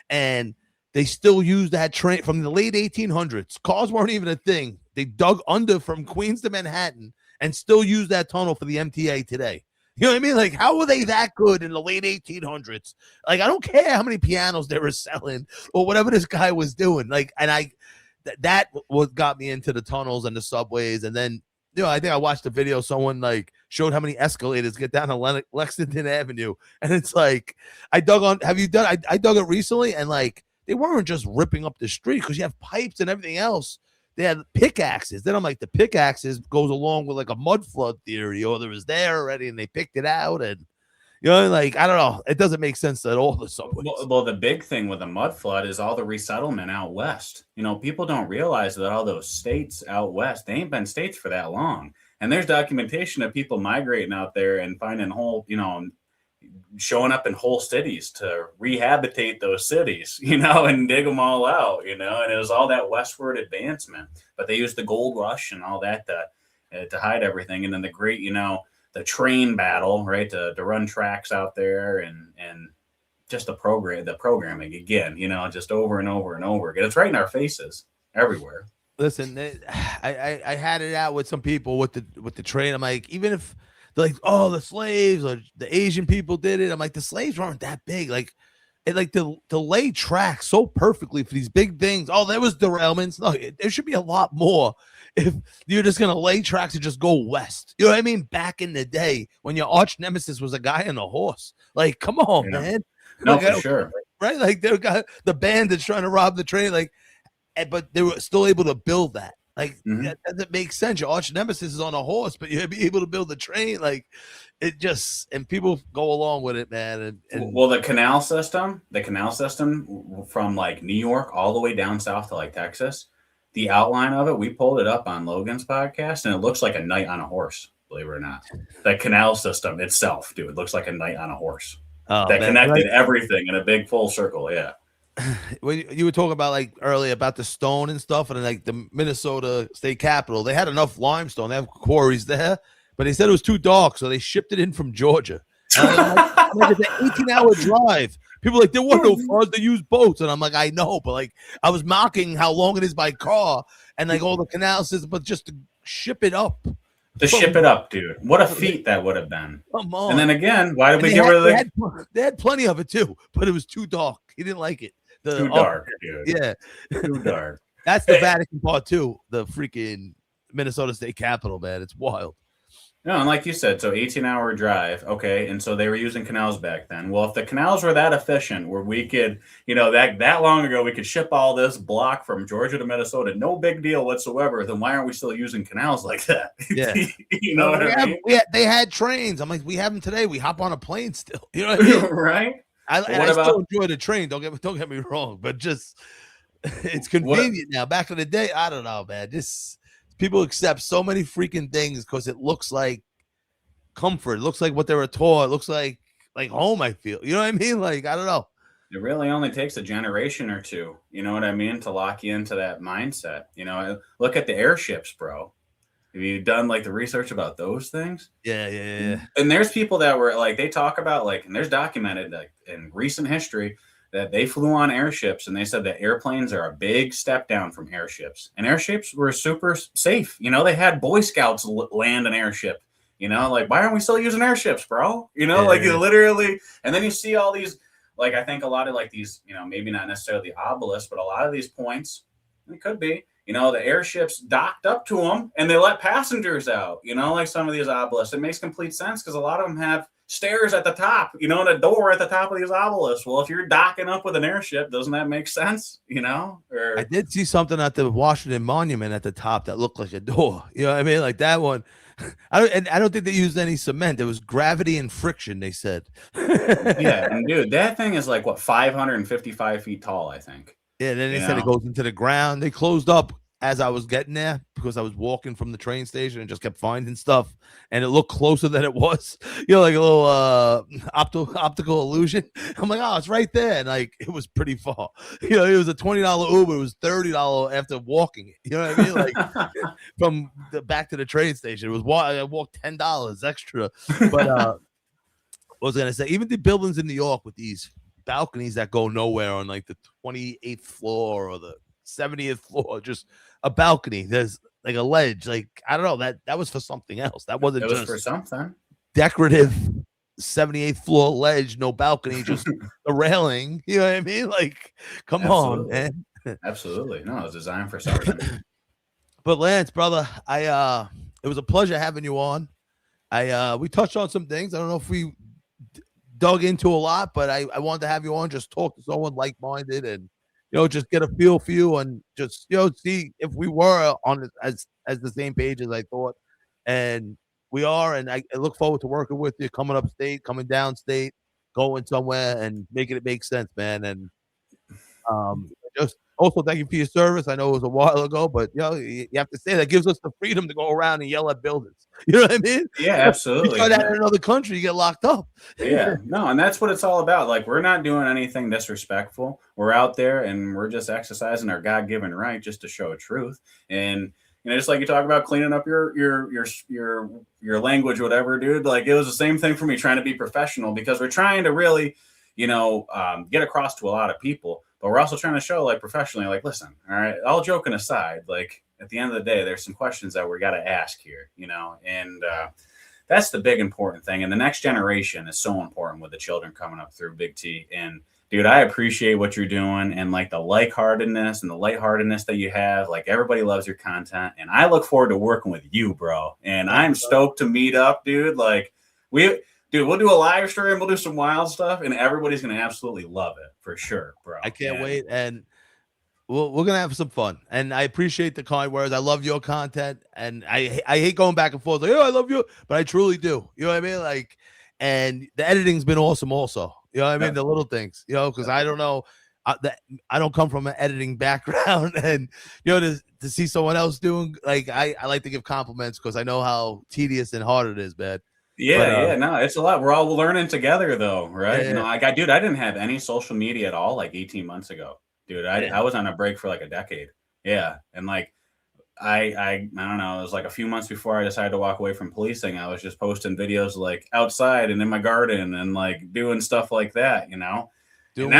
and they still use that train from the late 1800s. Cars weren't even a thing. They dug under from Queens to Manhattan and still use that tunnel for the MTA today. You know what I mean? Like, how were they that good in the late 1800s? Like, I don't care how many pianos they were selling or whatever this guy was doing. Like, and that what got me into the tunnels and the subways. And then, I think I watched a video. Someone like showed how many escalators get down to Lexington Avenue. And it's like, I dug it recently, and like, they weren't just ripping up the street because you have pipes and everything else. They had pickaxes. Then I'm like, the pickaxes goes along with like a mud flood theory, or there was there already and they picked it out. And, like, I don't know. It doesn't make sense at all. The subways. Well, the big thing with the mud flood is all the resettlement out west. People don't realize that all those states out west, they ain't been states for that long. And there's documentation of people migrating out there and finding showing up in whole cities to rehabilitate those cities, and dig them all out, and it was all that westward advancement. But they used the gold rush and all that to hide everything. And then the great, the train battle, right, to run tracks out there, and just the programming again, just over and over and over again. It's right in our faces everywhere. Listen, I had it out with some people with the train. I'm like, even if they're like, oh, the slaves or the Asian people did it, I'm like, the slaves weren't that big. Like, to lay tracks so perfectly for these big things. Oh, there was derailments. No, there should be a lot more if you're just gonna lay tracks and just go west. You know what I mean? Back in the day when your arch nemesis was a guy on a horse. Like, come on, man. No, for sure. Right? Like, they got the band that's trying to rob the train. Like, but they were still able to build that. Like, that doesn't make sense. Your arch nemesis is on a horse, but you'll be able to build a train. Like, it just, and people go along with it, man. Well, the canal system from like New York all the way down south to like Texas, the outline of it, we pulled it up on Logan's podcast, and it looks like a knight on a horse, believe it or not. The canal system itself, dude, it looks like a knight on a horse. That connected everything in a big full circle. Yeah. When you were talking about like earlier about the stone and stuff, and like the Minnesota State Capitol, they had enough limestone. They have quarries there, but they said it was too dark, so they shipped it in from Georgia. I'm like, it's an 18-hour drive. People are like, there were no cars, they use boats, and I'm like, I know, but like, I was mocking how long it is by car and like all the canal systems, but just to ship it up. Ship it up, dude. What a feat that would have been. Come on. And then again, why did we get rid of the... They had plenty of it too, but it was too dark. He didn't like it. Too dark, dude. Yeah. Too dark. That's the Vatican part too. The freaking Minnesota State Capitol, man. It's wild. No, and like you said, so 18-hour drive. Okay. And so they were using canals back then. Well, if the canals were that efficient where we could, that long ago, we could ship all this block from Georgia to Minnesota, no big deal whatsoever, then why aren't we still using canals like that? Yeah. You know what I mean? They had trains. I'm like, we have them today. We hop on a plane still. You know what I mean? Right? I still enjoy the train. Don't get me wrong, but just it's convenient now. Back in the day, I don't know, man. People accept so many freaking things because it looks like comfort. It looks like what they were taught. It looks like home. I feel. You know what I mean? Like, I don't know. It really only takes a generation or two. You know what I mean? To lock you into that mindset. Look at the airships, bro. Have you done like the research about those things? Yeah. And there's people that were like, they talk about like, and there's documented like in recent history that they flew on airships, and they said that airplanes are a big step down from airships, and airships were super safe. They had Boy Scouts land an airship, like, why aren't we still using airships, bro? You literally, and then you see all these, like, I think a lot of like these, maybe not necessarily the obelisk, but a lot of these points, it could be, the airships docked up to them and they let passengers out, like some of these obelisks. It makes complete sense because a lot of them have stairs at the top, and a door at the top of these obelisks. Well, if you're docking up with an airship, doesn't that make sense? I did see something at the Washington Monument at the top that looked like a door. You know what I mean? Like that one, I don't think they used any cement. It was gravity and friction, they said. Yeah, and dude, that thing is like what 555 feet tall, I think. Yeah, then they You said it know, goes into the ground. They closed up as I was getting there because I was walking from the train station and just kept finding stuff, and it looked closer than it was. Like a little optical illusion. I'm like, oh, it's right there, and like it was pretty far. It was a $20 Uber. It was $30 after walking it. You know what I mean? Like from the back to the train station, it was I walked $10 extra. But what was I gonna say? Even the buildings in New York with these balconies that go nowhere on like the 28th floor or the 70th floor, just a balcony. There's like a ledge. Like I don't know, that was for something else. That wasn't it was just for something. decorative 78th floor ledge, no balcony, just a railing. You know what I mean? Like, come on, man. Absolutely. No, it was designed for something. But Lance, brother, it was a pleasure having you on. We touched on some things. I don't know if we dug into a lot, but I wanted to have you on, just talk to someone like-minded and just get a feel for you and just see if we were on as the same page as I thought. And we are, and I look forward to working with you, coming upstate, coming downstate, going somewhere and making it make sense, man. And just also thank you for your service. I know it was a while ago, but you have to say that gives us the freedom to go around and yell at buildings. You know what I mean? Yeah, absolutely. You try that in another country, you get locked up. Yeah, no, and that's what it's all about. Like, we're not doing anything disrespectful. We're out there and we're just exercising our God-given right just to show truth. And just like you talk about cleaning up your language, whatever, dude. Like, it was the same thing for me trying to be professional because we're trying to really, get across to a lot of people, but we're also trying to show like professionally, like, listen, all right, all joking aside, like at the end of the day, there's some questions that we got to ask here, and that's the big important thing. And the next generation is so important with the children coming up through Big T. And dude, I appreciate what you're doing and like the lightheartedness and the lightheartedness that you have. Like, everybody loves your content, and I look forward to working with you, bro. And I'm stoked to meet up, dude. Like, we'll do a live stream, we'll do some wild stuff, and everybody's gonna absolutely love it for sure, bro. I can't wait, and we're gonna have some fun. And I appreciate the kind words. I love your content, and I hate going back and forth like, I love you, but I truly do. You know what I mean? Like, and the editing's been awesome, also. You know what I mean? The little things, because I don't know. I don't come from an editing background, and to see someone else doing, like, I like to give compliments because I know how tedious and hard it is, man. Yeah, no, it's a lot. We're all learning together, though, right? Yeah. I didn't have any social media at all like 18 months ago, dude. I was on a break for like a decade. Yeah, and like I don't know. It was like a few months before I decided to walk away from policing. I was just posting videos like outside and in my garden and like doing stuff like that, And now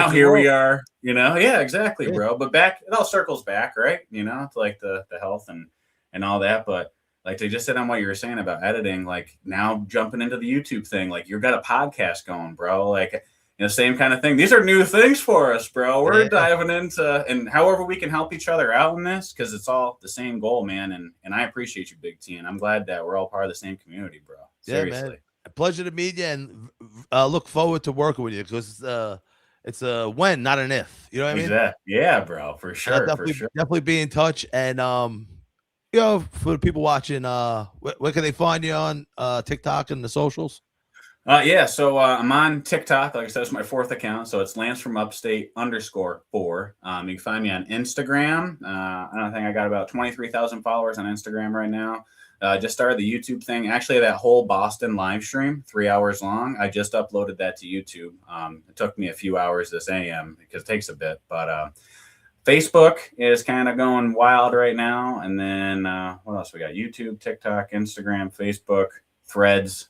here we are, Yeah, exactly, bro. But it all circles back, right? To like the health and all that, but. Like, they just said on what you were saying about editing, like now jumping into the YouTube thing, like you've got a podcast going, bro. Like, same kind of thing. These are new things for us, bro. We're diving into, and however we can help each other out in this, because it's all the same goal, man. And I appreciate you, Big T, and I'm glad that we're all part of the same community, bro. Seriously. Yeah, man. A pleasure to meet you, and look forward to working with you because it's a when, not an if. You know what I mean? Exactly. Yeah, bro, for sure. Definitely be in touch, and for the people watching, where can they find you on TikTok and the socials? So I'm on TikTok. Like I said, it's my 4th account. So it's Lance from Upstate _4. You can find me on Instagram. I don't think I got about 23,000 followers on Instagram right now. Just started the YouTube thing. Actually, that whole Boston live stream, 3 hours long, I just uploaded that to YouTube. It took me a few hours this AM because it takes a bit, but Facebook is kind of going wild right now. And then what else we got? YouTube, TikTok, Instagram, Facebook, Threads,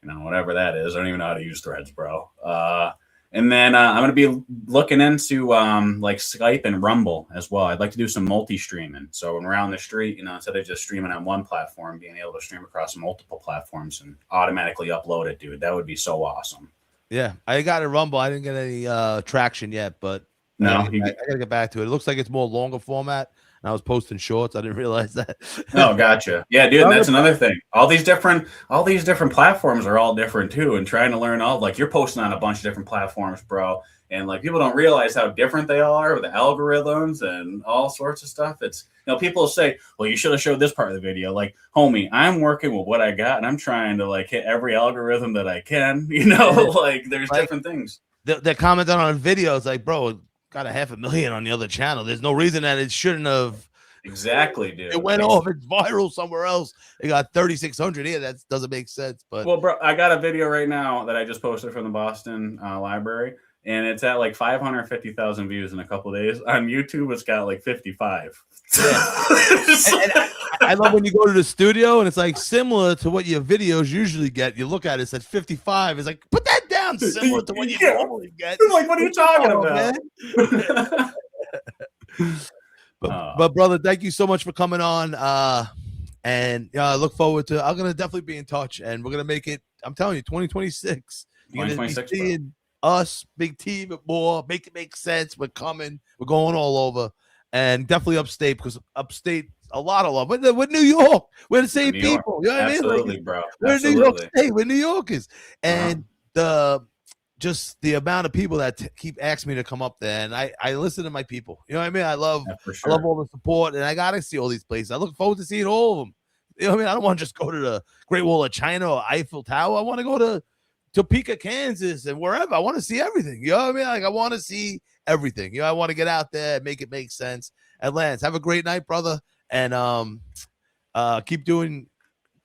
whatever that is. I don't even know how to use Threads, bro. And then I'm going to be looking into like Skype and Rumble as well. I'd like to do some multi-streaming. So when we're out on the street, instead of just streaming on one platform, being able to stream across multiple platforms and automatically upload it, dude, that would be so awesome. Yeah, I got a Rumble. I didn't get any traction yet, but no, I gotta get back to it. It looks like it's more longer format. and I was posting shorts. I didn't realize that. Oh, gotcha. Yeah, dude, and that's another thing. All these different platforms are all different too, and trying to learn all, like, you're posting on a bunch of different platforms, bro. And like, people don't realize how different they are with the algorithms and all sorts of stuff. It's, people say, well, you should have showed this part of the video. Like, homie, I'm working with what I got, and I'm trying to like hit every algorithm that I can. Like, there's different things. They're commenting on videos like, bro, got 500,000 on the other channel. There's no reason that it shouldn't have. Exactly, dude. It went off. It's viral somewhere else. It got 3,600 here. That doesn't make sense. But well, bro, I got a video right now that I just posted from the Boston Library, and it's at like 550,000 views in a couple of days. On YouTube, it's got like 55. Yeah. and I love when you go to the studio and it's like similar to what your videos usually get. You look at it, it says 55. It's like, put that down, similar to what you normally get. Like, what are you talking about? But brother, thank you so much for coming on. And I look forward to. I'm gonna definitely be in touch, and we're gonna make it. I'm telling you, 2026. You're gonna be seeing us, Big T, but more. Make it make sense. We're coming. We're going all over, and definitely upstate, because upstate a lot of love. But with New York, we're the same people. You know what I mean? Absolutely, bro. We're New York State. We're New Yorkers, and just the amount of people that keep asking me to come up there, and I listen to my people. You know what I mean? I love all the support, and I gotta see all these places. I look forward to seeing all of them. You know what I mean? I don't want to just go to the Great Wall of China or Eiffel Tower. I want to go to Topeka, Kansas, and wherever. I want to see everything. You know what I mean? Like, I want to see everything. I want to get out there and make it make sense. And Lance, have a great night, brother, and keep doing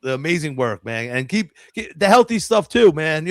the amazing work, man, and keep the healthy stuff too, man.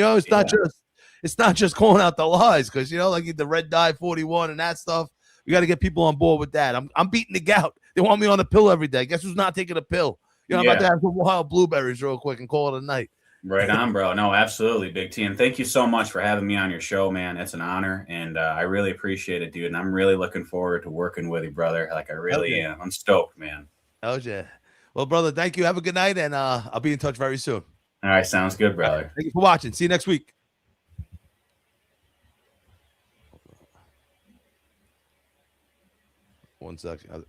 It's not just calling out the lies, because like the red dye 41 and that stuff. We got to get people on board with that. I'm beating the gout. They want me on a pill every day. Guess who's not taking a pill? I'm about to have some wild blueberries real quick and call it a night. Right on, bro. No, absolutely, Big T. And thank you so much for having me on your show, man. It's an honor, and I really appreciate it, dude. And I'm really looking forward to working with you, brother. Like, I really am. I'm stoked, man. Oh, yeah. Well, brother, thank you. Have a good night, and I'll be in touch very soon. All right, sounds good, brother. Right, thank you for watching. See you next week. One second.